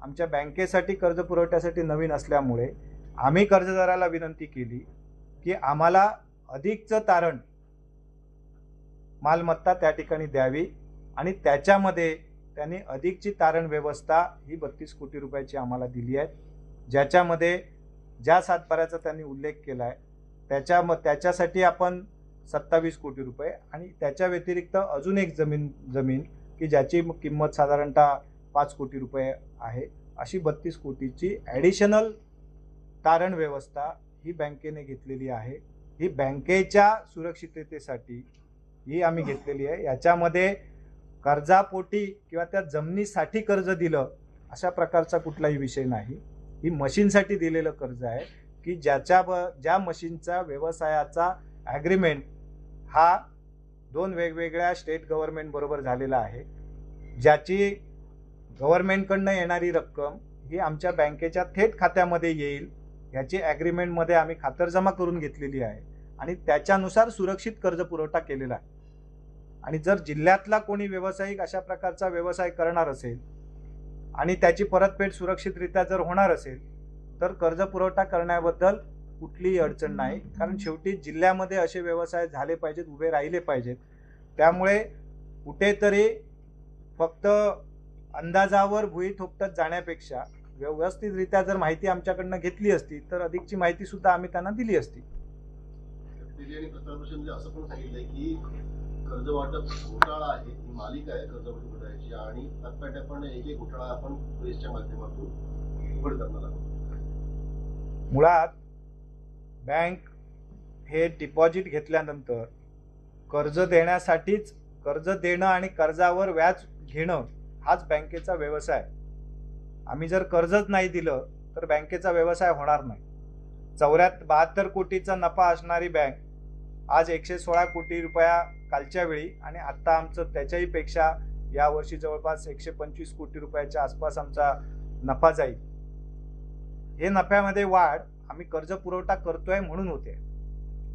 आमच्या बँकेसाठी कर्ज पुरवठ्यासाठी नवीन असल्यामुळे आम्ही कर्जदाराला विनंती केली की आम्हाला अधिकचं तारण मालमत्ता त्या ठिकाणी द्यावी. आणि त्याच्यामध्ये त्यांनी अधिकची तारण व्यवस्था ही 32 कोटी रुपयाची आम्हाला दिली आहे, ज्याच्यामध्ये ज्या सातबाऱ्याचा त्यांनी उल्लेख केला आहे त्याच्यासाठी आपण 27 कोटी रुपये आणि त्याच्या व्यतिरिक्त अजून एक जमीन की ज्याची किंमत साधारणतः 5 कोटी रुपये आहे, अशी 32 कोटीची ॲडिशनल तारण व्यवस्था ही बँकेने घेतलेली आहे. ही बँकेच्या सुरक्षिततेसाठी ही आम्ही घेतलेली आहे. याच्यामध्ये कर्जापोटी किंवा त्या जमिनीसाठी कर्ज दिलं अशा प्रकारचा कुठलाही विषय नाही. ही मशीनसाठी दिलेलं कर्ज आहे की ज्या मशीनचा व्यवसायाचा ॲग्रीमेंट हा 2 वेगवेगळ्या स्टेट गव्हर्नमेंट बरोबर झालेला आहे, ज्याची गव्हर्नमेंटकडनं येणारी रक्कम ही आमच्या बँकेच्या थेट खात्यामध्ये येईल याची ॲग्रीमेंटमध्ये आम्ही खातरजमा करून घेतलेली आहे आणि त्याच्यानुसार सुरक्षित कर्ज पुरवठा केलेला आहे. आणि जर जिल्ह्यातला कोणी व्यावसायिक अशा प्रकारचा व्यवसाय करणार असेल आणि त्याची परतफेड सुरक्षितरित्या जर होणार असेल तर कर्ज पुरवठा करण्याबद्दल कुठलीही अडचण नाही. कारण शेवटी जिल्ह्यामध्ये असे व्यवसाय झाले पाहिजेत, उभे राहिले पाहिजेत. त्यामुळे कुठेतरी फक्त अंदाजावर भुई थोपटत जाण्यापेक्षा व्यवस्थितरित्या जर माहिती आमच्याकडनं घेतली असती तर अधिकची माहिती सुद्धा आम्ही त्यांना दिली असती.
असं पण सांगितलंय की कर्ज वाटप घोटाळा आहे, ही मालिका आहे कर्ज वाटप घोटाळ्याची आणि टप्प्याटप्प्याने एक घोटाळा आपण प्रेसच्या माध्यमातून उघड करणार आहोत.
मुळात बँक हे डिपॉझिट घेतल्यानंतर कर्ज देण्यासाठीच कर्ज देणं आणि कर्जावर व्याज घेणं हाच बँकेचा व्यवसाय. आम्ही जर कर्जच नाही दिलं तर बँकेचा व्यवसाय होणार नाही. 72 कोटीचा नफा असणारी बँक आज 116 कोटी रुपया कालच्या वेळी आणि आत्ता आमचं त्याच्याही पेक्षा यावर्षी जवळपास 125 कोटी रुपयाच्या आसपास आमचा नफा जाईल. हे नफ्यामध्ये वाढ आम्ही कर्ज पुरवठा करतोय म्हणून होते.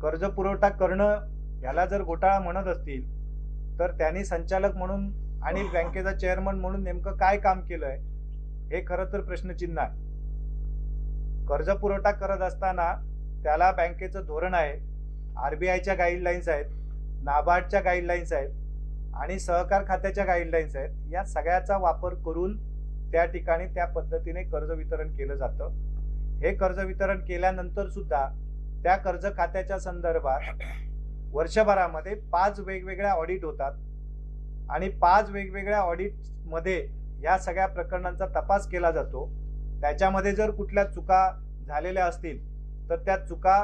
कर्ज पुरवठा करणं याला जर घोटाळा म्हणत असतील तर त्यांनी संचालक म्हणून आणि बँकेचा चेअरमन म्हणून नेमकं काय काम केलंय हे खरं तर प्रश्नचिन्ह आहे. कर्ज पुरवठा करत असताना त्याला बँकेचं धोरण आहे, RBIच्या गाईडलाईन्स आहेत, नाबार्डच्या गाईडलाईन्स आहेत आणि सहकार खात्याच्या गाईडलाईन्स आहेत. या सगळ्याचा वापर करून त्या ठिकाणी त्या पद्धतीने कर्ज वितरण केलं जातं. हे कर्ज वितरण केल्यानंतर सुद्धा त्या कर्ज खात्याच्या संदर्भात वर्षभरामध्ये 5 वेगवेगळ्या ऑडिट होतात आणि 5 वेगवेगळ्या ऑडिटमध्ये या सगळ्या प्रकरणांचा तपास केला जातो. त्याच्यामध्ये जर कुठल्या चुका झालेल्या असतील तर त्या चुका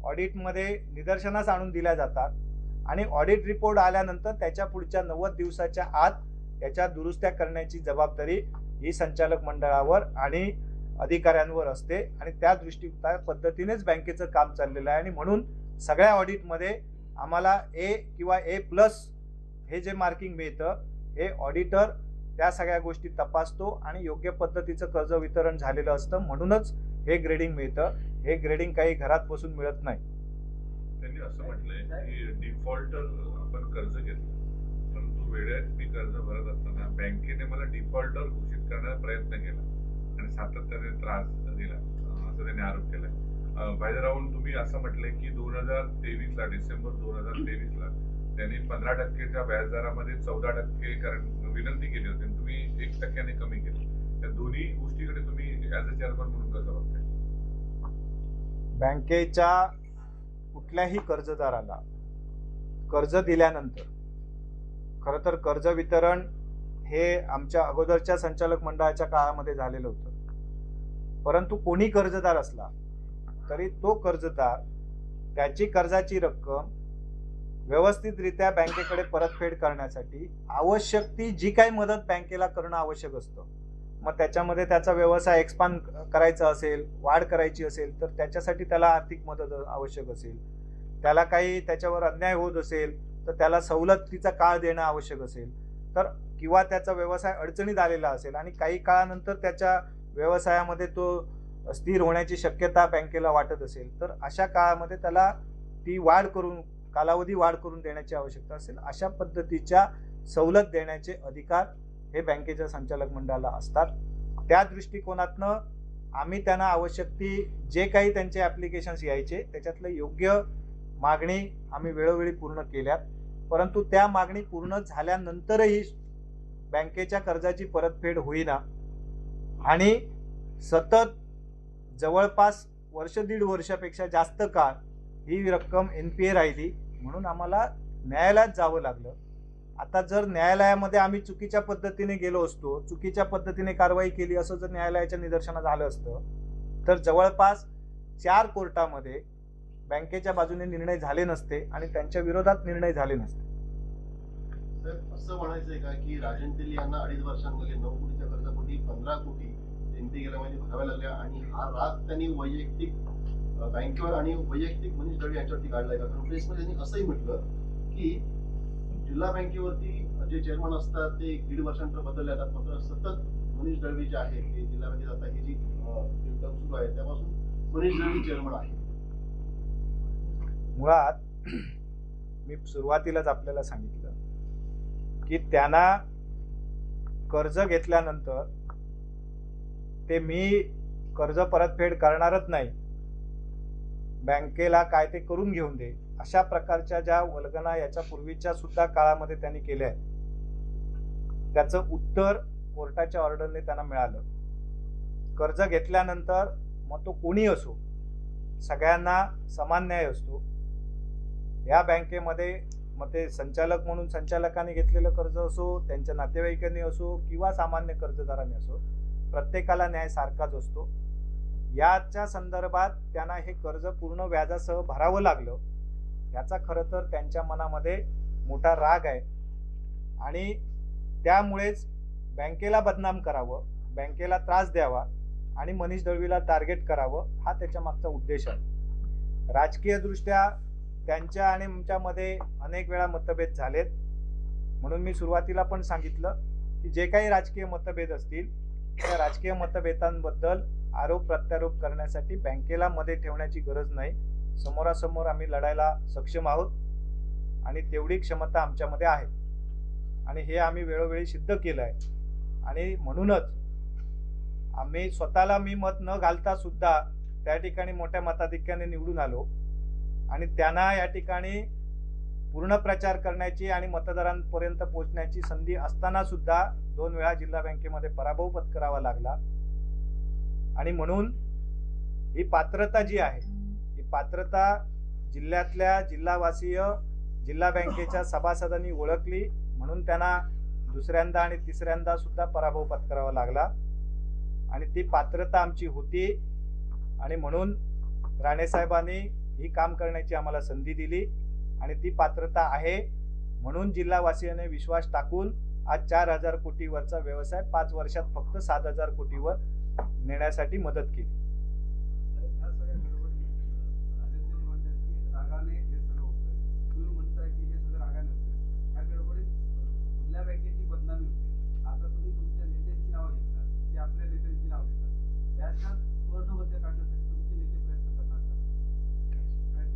ऑडिटमध्ये निदर्शनास आणून दिल्या जातात आणि ऑडिट रिपोर्ट आल्यानंतर त्याच्या पुढच्या 90 दिवसाच्या आत त्याच्या दुरुस्त्या करण्याची जबाबदारी ही संचालक मंडळावर आणि अधिकाऱ्यांवर असते आणि त्या पद्धतीनेच बँकेचं काम चाललेलं आहे. आणि म्हणून सगळ्या ऑडिटमध्ये आम्हाला A किंवा A+ हे जे मार्किंग मिळतं हे ऑडिटर त्या सगळ्या गोष्टी तपासतो आणि योग्य पद्धतीचं कर्ज वितरण झालेलं असतं म्हणूनच हे ग्रेडिंग मिळतं. हे ग्रेडिंग काही घरात बसून मिळत नाही.
त्यांनी असं म्हटलंय की डिफॉल्टर आपण कर्ज घेतलं परंतु वेळेत मी कर्ज भरत असताना बँकेने मला डिफॉल्टर घोषित करण्याचा प्रयत्न केला आणि सातत्याने त्रास दिला असं त्यांनी आरोप केलाय. बाय राऊंड तुम्ही असं म्हटलंय की 2023ला डिसेंबर 2023ला त्यांनी 15% व्याजदरामध्ये 14% विनंती केली होती, तुम्ही 1% कमी केली. त्या दोन्ही गोष्टीकडे तुम्ही ऍज अ चेअरमन म्हणून कसं बघताय?
बँकेच्या कुठल्याही कर्जदाराला कर्ज दिल्यानंतर खरं तर कर्ज वितरण हे आमच्या अगोदरच्या संचालक मंडळाच्या काळामध्ये झालेलं होतं. परंतु कोणी कर्जदार असला तरी तो कर्जदार त्याची कर्जाची रक्कम व्यवस्थितरित्या बँकेकडे परतफेड करण्यासाठी आवश्यक ती जी काही मदत बँकेला करणं आवश्यक असतं, मग त्याच्यामध्ये त्याचा व्यवसाय एक्सपांड करायचा असेल, वाढ करायची असेल, तर त्याच्यासाठी त्याला आर्थिक मदत आवश्यक असेल, त्याला काही त्याच्यावर अन्याय होत असेल तर त्याला सवलतीचा काळ देणं आवश्यक असेल, तर किंवा त्याचा व्यवसाय अडचणीत आलेला असेल आणि काही काळानंतर त्याच्या व्यवसायामध्ये तो स्थिर होण्याची शक्यता बँकेला वाटत असेल, तर अशा काळामध्ये त्याला ती वाढ करून कालावधी वाढ करून देण्याची आवश्यकता असेल, अशा पद्धतीच्या सवलत देण्याचे अधिकार हे बँकेच्या संचालक मंडळाला असतात. त्या दृष्टिकोनातनं आम्ही त्यांना आवश्यक ती जे काही त्यांचे ॲप्लिकेशन्स यायचे त्याच्यातलं योग्य मागणी आम्ही वेळोवेळी पूर्ण केल्यात. परंतु त्या मागणी पूर्ण झाल्यानंतरही बँकेच्या कर्जाची परतफेड होईना आणि सतत जवळपास वर्ष दीड वर्षापेक्षा जास्त काळ ही रक्कम NPA राहिली, म्हणून आम्हाला न्यायालयात जावं लागलं. आता जर न्यायालयामध्ये आम्ही चुकीच्या पद्धतीने गेलो असतो, चुकीच्या पद्धतीने कारवाई केली असं जर न्यायालयाच्या निदर्शनास आलं असतं, तर जवळपास 4 कोर्टामध्ये बँकेच्या बाजूने निर्णय झाले नसते आणि त्यांच्या विरोधात निर्णय झाले नसते.
सर, असं म्हणायचंय का की राजन तेली यांना 2.5 वर्षांमध्ये 9 कोटीच्या कर्जापोटी 15 कोटी NPA गेल्या महिन्यात भराव्या लागल्या आणि हा राग त्यांनी वैयक्तिक बँकेवर आणि वैयक्तिक मनीष दळवी यांच्यावरती काढलाय का? कारण प्रेसमध्ये त्यांनी असंही म्हटलं की जिल्हा बँकेवरती जे चेअरमन असतात ते 1.5 वर्षांतर बदलले जातात, मात्र सतत मनीष दळवी जे आहेत ते जिल्हा बँकेत आता ही जी टर्म सुरू आहे त्यापासून मनीष दळवी चेअरमन आहे.
मुळात मी सुरुवातीलाच आपल्याला सांगितलं की त्यांना कर्ज घेतल्यानंतर ते मी कर्ज परतफेड करणारच नाही, बँकेला काय ते करून घेऊन दे, अशा प्रकारच्या ज्या वल्गना याच्या पूर्वीच्या सुद्धा काळामध्ये त्यांनी केल्या आहेत, त्याचं उत्तर कोर्टाच्या ऑर्डरने त्यांना मिळालं. कर्ज घेतल्यानंतर मग तो कोणी असो, सगळ्यांना समान न्याय असतो. या बँकेमध्ये मग ते संचालक म्हणून संचालकांनी घेतलेलं कर्ज असो, त्यांच्या नातेवाईकांनी असो किंवा सामान्य कर्जदारांनी असो, प्रत्येकाला न्याय सारखाच असतो. याच्या संदर्भात त्यांना हे कर्ज पूर्ण व्याजासह भरावं लागलं, याचा खरं तर त्यांच्या मनामध्ये मोठा राग आहे आणि त्यामुळेच बँकेला बदनाम करावं, बँकेला त्रास द्यावा आणि मनीष दळवीला टार्गेट करावं, हा त्याच्या मागचा उद्देश आहे. राजकीयदृष्ट्या त्यांच्या आणि आमच्यामध्ये अनेक वेळा मतभेद झालेत, म्हणून मी सुरुवातीला पण सांगितलं की जे काही राजकीय मतभेद असतील त्या राजकीय मतभेदांबद्दल आरोप प्रत्यारोप करण्यासाठी बँकेला मध्ये ठेवण्याची गरज नाही. समोरासमोर आम्ही लढायला सक्षम आहोत आणि तेवढी क्षमता आमच्यामध्ये आहे आणि हे आम्ही वेळोवेळी सिद्ध केलं आहे. आणि म्हणूनच आम्ही स्वतःला मी मत न घालता सुद्धा त्या ठिकाणी मोठ्या मताधिक्याने निवडून आलो आणि त्यांना या ठिकाणी पूर्ण प्रचार करण्याची आणि मतदारांपर्यंत पोहोचण्याची संधी असताना सुद्धा 2 वेळा जिल्हा बँकेमध्ये पराभव पत्करावा लागला. आणि म्हणून ही पात्रता जी आहे, ही पात्रता जिल्ह्यातल्या जिल्हावासीय जिल्हा बँकेच्या सभासदांनी ओळखली, म्हणून त्यांना दुसऱ्यांदा आणि तिसऱ्यांदा सुद्धा पराभव पत्करावा लागला आणि ती पात्रता आमची होती आणि म्हणून राणेसाहेबांनी ही काम करण्याची आम्हाला संधी दिली आणि ती पात्रता आहे, म्हणून जिल्हावासियांनी विश्वास टाकून आज 4,000 कोटीवरचा व्यवसाय 5 वर्षात फक्त 7,000 कोटीवर नेण्यासाठी मदत केली.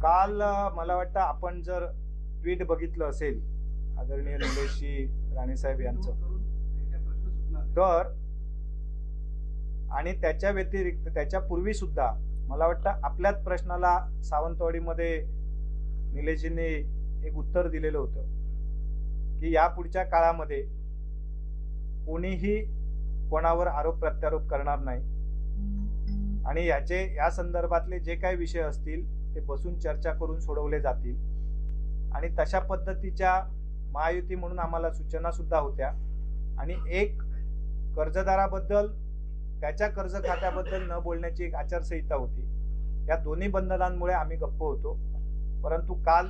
काल मला वाटतं आपण जर ट्विट बघितलं असेल आदरणीय निलेशजी राणेसाहेब यांचं, तर आणि त्याच्या व्यतिरिक्त त्याच्यापूर्वी सुद्धा मला वाटतं आपल्याच प्रश्नाला सावंतवाडीमध्ये निलेशजींनी एक उत्तर दिलेलं होतं की यापुढच्या काळामध्ये कोणीही कोणावर आरोप प्रत्यारोप करणार नाही आणि या संदर्भातले जे काही विषय असतील ते बसून चर्चा करून सोडवले जातील आणि तशा पद्धतीच्या महायुती म्हणून आम्हाला सूचना सुद्धा होत्या आणि एक कर्जदाराबद्दल त्याच्या कर्ज खात्याबद्दल न बोलण्याची एक आचारसंहिता होती. या दोन्ही बंधनांमुळे आम्ही गप्प होतो. परंतु काल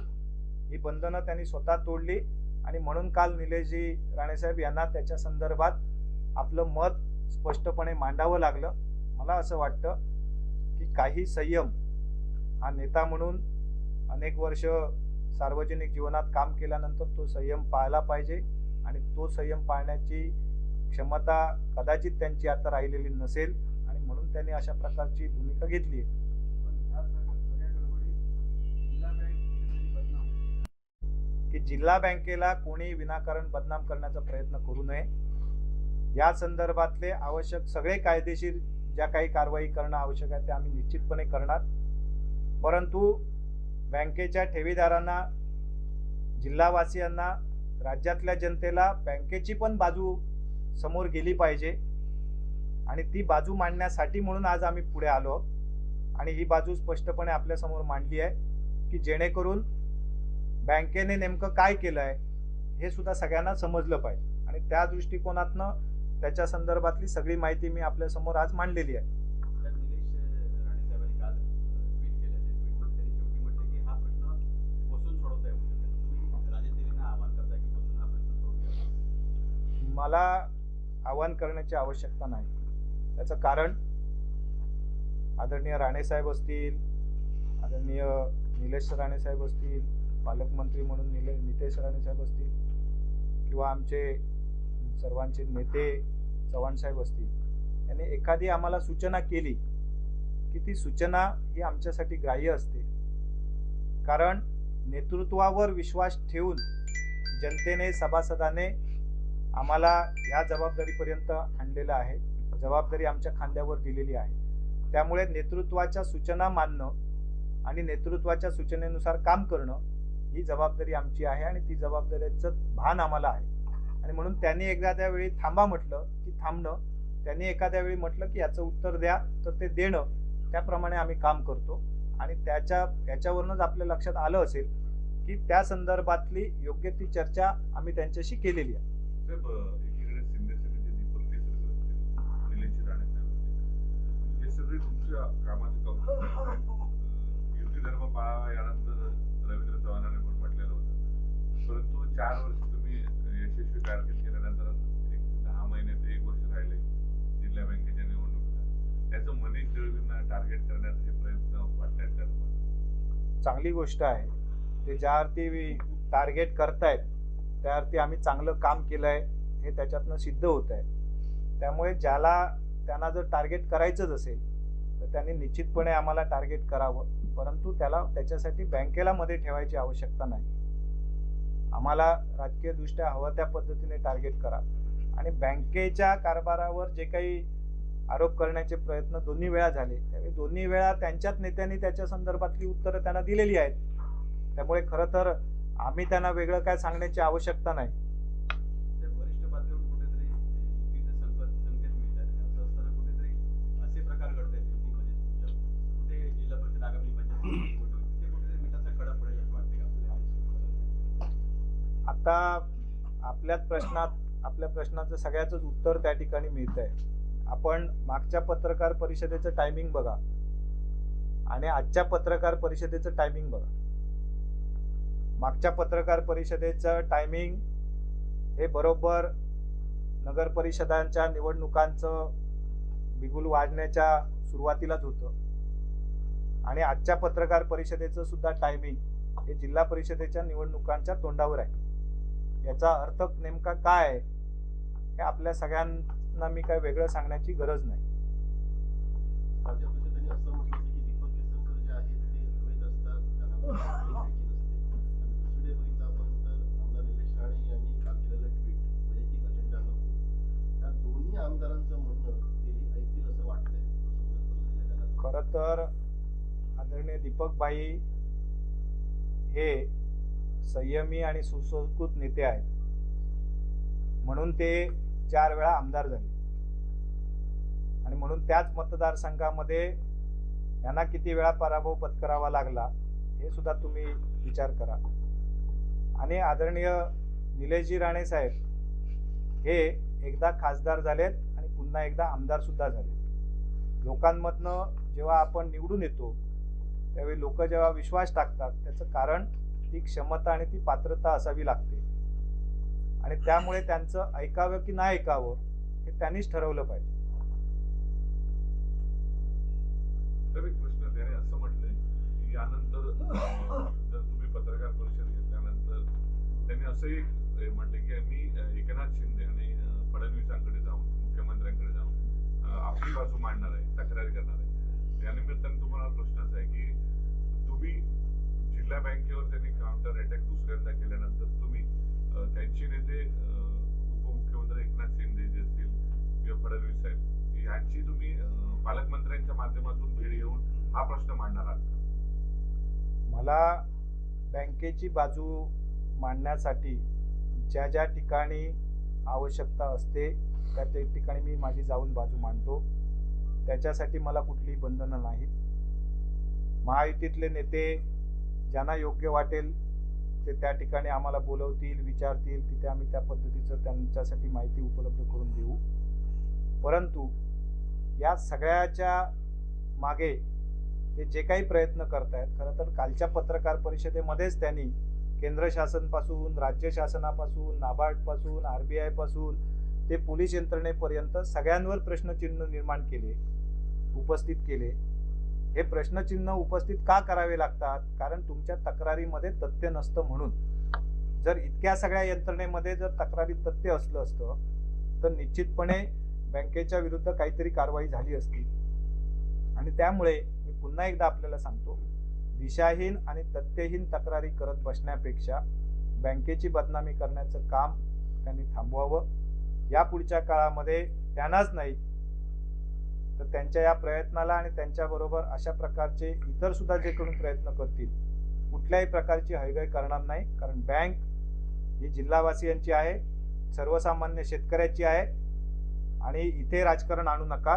ही बंधनं त्यांनी स्वतः तोडली आणि म्हणून काल निलेशजी राणेसाहेब यांना त्याच्या संदर्भात आपलं मत स्पष्टपणे मांडावं लागलं. मला असं वाटतं की काही संयम हा नेता म्हणून अनेक वर्ष सार्वजनिक जीवनात काम केल्यानंतर तो संयम पाळला पाहिजे आणि तो संयम पाळण्याची क्षमता कदाचित त्यांची आता राहिलेली नसेल आणि म्हणून त्यांनी अशा प्रकारची भूमिका घेतली आहे. की जिल्हा बँकेला कोणी विनाकारण बदनाम करण्याचा प्रयत्न करू नये. या संदर्भातले आवश्यक सगळे कायदेशीर ज्या काही कारवाई करणं आवश्यक आहे ते आम्ही निश्चितपणे करणार. परंतु बँकेच्या ठेवीदारांना, जिल्हावासियांना, राज्यातल्या जनतेला बँकेची पण बाजू समोर गेली पाहिजे आणि ती बाजू मांडण्यासाठी म्हणून आज आम्ही पुढे आलो आणि ही बाजू स्पष्टपणे आपल्या समोर मांडली आहे की जेणेकरून बँकेने नेमकं काय केलं आहे हे सुद्धा सगळ्यांना समजलं पाहिजे आणि त्या दृष्टिकोनातनं त्याच्या संदर्भातली सगळी माहिती मी आपल्या समोर आज मांडलेली आहे. मला आवाहन करण्याची आवश्यकता नाही. त्याचं कारण आदरणीय राणेसाहेब असतील, आदरणीय निलेश राणेसाहेब असतील, पालकमंत्री म्हणून नितेश राणेसाहेब असतील किंवा आमचे सर्वांचे नेते चव्हाणसाहेब असतील, यांनी एखादी आम्हाला सूचना केली की ती सूचना ही आमच्यासाठी ग्राह्य असते. कारण नेतृत्वावर विश्वास ठेवून जनतेने, सभासदाने आम्हाला या जबाबदारीपर्यंत आणलेलं आहे. जबाबदारी आमच्या खांद्यावर दिलेली आहे. त्यामुळे नेतृत्वाच्या सूचना मानणं आणि नेतृत्वाच्या सूचनेनुसार काम करणं ही जबाबदारी आमची आहे आणि ती जबाबदारीचं भान आम्हाला आहे. आणि म्हणून त्यांनी एखाद्या वेळी थांबा म्हटलं की थांबणं, त्यांनी एखाद्या वेळी म्हटलं की याचं उत्तर द्या तर ते देणं, त्याप्रमाणे आम्ही काम करतो. आणि याच्यावरूनच आपल्या लक्षात आलं असेल की त्या संदर्भातली योग्य ती चर्चा आम्ही त्यांच्याशी केलेली आहे.
एकीकडे शिंदे सेनेचे दीपक केसरकर असतील, निलेश राणेसाहेब असतील, हे सगळे तुमच्या कामाचं कौतुक. युती धर्म पाळावा यानंतर रवींद्र चव्हाणांनी पण म्हटलेलं होतं. परंतु 4 वर्ष तुम्ही यशस्वी कारकीर्द केल्यानंतर एक 10 महिने ते 1 वर्ष राहिले जिल्हा बँकेच्या निवडणुकीला, त्याचं मनीष दळवींना टार्गेट करण्याचे प्रयत्न वाटतात का तुम्हाला?
चांगली गोष्ट आहे. ते ज्या अर्थी टार्गेट करतायत त्या अर्थी आम्ही चांगलं काम केलंय हे त्याच्यातनं सिद्ध होत आहे. त्यामुळे त्यांना जर टार्गेट करायचंच असेल तर त्यांनी निश्चितपणे आम्हाला टार्गेट करावं. परंतु त्याच्यासाठी बँकेला मध्ये ठेवायची आवश्यकता नाही. आम्हाला राजकीयदृष्ट्या हवं त्या पद्धतीने टार्गेट करा आणि बँकेच्या कारभारावर जे काही आरोप करण्याचे प्रयत्न दोन्ही वेळा झाले त्यावेळी दोन्ही वेळा त्यांच्याच नेत्यांनी त्याच्या संदर्भातली उत्तरं त्यांना दिलेली आहेत. त्यामुळे खरं तर आम्ही त्यांना वेगळं काय सांगण्याची आवश्यकता नाही.
वरिष्ठ पातळीवर कुठेतरी युतीचे संकेत मिळतात. असं असताना कुठेतरी असे प्रकार घडत आहेत युतीमध्ये. कुठे जिल्हा परिषद आगामी पंचायत कुठेतरी मिठाचा खडा पडेल असं वाटते का आपल्याला?
आता आपल्या प्रश्नाचं सगळ्याच उत्तर त्या ठिकाणी मिळत आहे. आपण मागच्या पत्रकार परिषदेचं टायमिंग बघा आणि आजच्या पत्रकार परिषदेचं टायमिंग बघा. मागच्या पत्रकार परिषदेचं टायमिंग हे बरोबर नगर परिषदांच्या निवडणुकांचं बिगुल वाजण्याच्या सुरुवातीलाच होतं आणि आजच्या पत्रकार परिषदेचं सुद्धा टायमिंग हे जिल्हा परिषदेच्या निवडणुकांच्या तोंडावर आहे. याचा अर्थ नेमका काय आहे हे आपल्या सगळ्यांना मी काय वेगळं सांगण्याची गरज नाही.
राज्य परिषदेने असं म्हटलं की दीपक केसरकर जे आहेत ते अवैध असतात, त्यांना दुसरीकडे बघितलं आपण तर आमदार निलेश राणे यांनी काल केलेलं ट्विट वैयक्तिक अजेंडा नको, त्या दोन्ही आमदारांचं म्हणणं तेही ऐकतील असं वाटतंय.
खरं तर आदरणीय दीपक भाई हे संयमी आणि सुसंस्कृत नेते आहेत म्हणून ते 4 वेळा आमदार झाले आणि म्हणून त्याच मतदारसंघामध्ये यांना किती वेळा पराभव पत्करावा लागला हे सुद्धा तुम्ही विचार करा. आणि आदरणीय निलेशजी राणे साहेब हे एकदा खासदार झालेत आणि पुन्हा एकदा आमदार सुद्धा झाले. लोकांमधनं जेव्हा आपण निवडून येतो त्यावेळी लोक जेव्हा विश्वास टाकतात त्याचं कारण ती क्षमता आणि ती पात्रता असावी लागते. आणि त्यामुळे त्यांचं ऐकावं की नाही ऐकावं हे त्यांनीच ठरवलं पाहिजे.
तर एक प्रश्न त्याने असं म्हटलंय की यानंतर जर तुम्ही पत्रकार परिषद घेतल्यानंतर त्यांनी असंही म्हटले की मी एकनाथ शिंदे आणि फडणवीसांकडे जाऊन मुख्यमंत्र्यांकडे जाऊन आपली बाजू मांडणार आहे, तक्रारी करणार आहे. त्यानिमित्ताने तुम्हाला प्रश्न असा आहे की तुम्ही जिल्हा बँकेवर त्यांनी काउंटर अटॅक दुसऱ्यांदा केल्यानंतर तुम्ही त्यांचे नेते उपमुख्यमंत्री एकनाथ शिंदे जे असतील किंवा फडणवीस साहेब यांची तुम्ही पालकमंत्र्यांच्या माध्यमातून भेट घेऊन हा प्रश्न मांडणार आहात?
मला बँकेची बाजू मांडण्यासाठी ज्या ज्या ठिकाणी आवश्यकता असते त्या ठिकाणी मी माझी जाऊन बाजू मांडतो. त्याच्यासाठी मला कुठलीही बंधनं नाहीत. महायुतीतले नेते ज्यांना योग्य वाटेल ते त्या ठिकाणी आम्हाला बोलवतील, विचारतील, तिथे आम्ही त्या पद्धतीचं त्यांच्यासाठी माहिती उपलब्ध करून देऊ. परंतु या सगळ्याच्या मागे ते जे काही प्रयत्न करतायत, खरं तर कालच्या पत्रकार परिषदेमध्येच त्यांनी केंद्र शासनापासून, राज्य शासनापासून, नाबार्डपासून, RBI पासून ते पोलीस यंत्रणेपर्यंत सगळ्यांवर प्रश्नचिन्ह निर्माण केले, उपस्थित केले. हे प्रश्नचिन्ह उपस्थित का करावे लागतात? कारण तुमच्या तक्रारीमध्ये तथ्य नसतं म्हणून. जर इतक्या सगळ्या यंत्रणेमध्ये जर तक्रारीत तथ्य असलं असतं तर निश्चितपणे बँकेच्या विरुद्ध काहीतरी कारवाई झाली असती. आणि त्यामुळे मी पुन्हा एकदा आपल्याला सांगतो, दिशाहीन आणि तथ्यहीन तक्रारी करत बसण्यापेक्षा बँकेची बदनामी करण्याचं काम त्यांनी थांबवावं. या पुढच्या काळामध्ये त्यांनाच नाही तर त्यांच्या या प्रयत्नाला आणि त्यांच्याबरोबर अशा प्रकारचे इतर सुद्धा जे कडून प्रयत्न करतील कुठल्याही प्रकारची हयगय करणार नाही. कारण बँक ही जिल्हावासियांची आहे, सर्वसामान्य शेतकऱ्याची आहे. आणि इथे राजकारण आणू नका.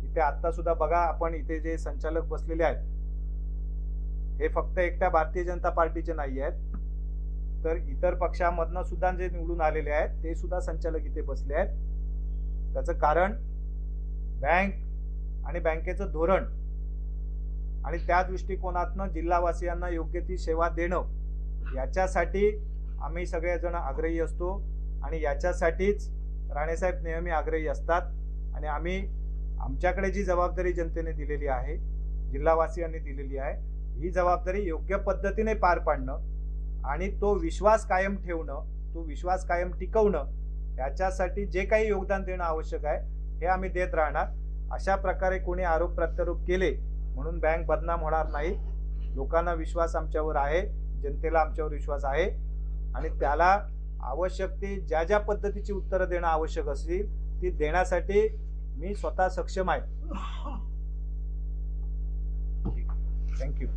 इथे आत्ता सुद्धा बघा, आपण इथे जे संचालक बसलेले आहेत हे फक्त एकट्या भारतीय जनता पार्टीचे नाही आहेत, तर इतर पक्षामधनं सुद्धा जे निवडून आलेले आहेत ते सुद्धा संचालक इथे बसले आहेत. त्याचं कारण बँक आणि बँकेचं धोरण आणि त्या दृष्टिकोनातनं जिल्हावासियांना योग्य ती सेवा देणं याच्यासाठी आम्ही सगळेजण आग्रही असतो. आणि याच्यासाठीच राणेसाहेब नेहमी आग्रही असतात. आणि आम्ही आमच्याकडे जी जबाबदारी जनतेने दिलेली आहे, जिल्हावासियांनी दिलेली आहे, ही जबाबदारी योग्य पद्धतीने पार पाडणं आणि तो विश्वास कायम ठेवणं, तो विश्वास कायम टिकवणं याच्यासाठी जे काही योगदान देणं आवश्यक आहे हे आम्ही देत राहणार. अशा प्रकारे कोणी आरोप प्रत्यारोप केले म्हणून बँक बदनाम होणार नाही. लोकांना विश्वास आमच्यावर आहे, जनतेला आमच्यावर विश्वास आहे आणि त्याला आवश्यक ती ज्या ज्या पद्धतीची उत्तरं देणं आवश्यक असतील ती देण्यासाठी मी स्वतः सक्षम आहे. थँक्यू.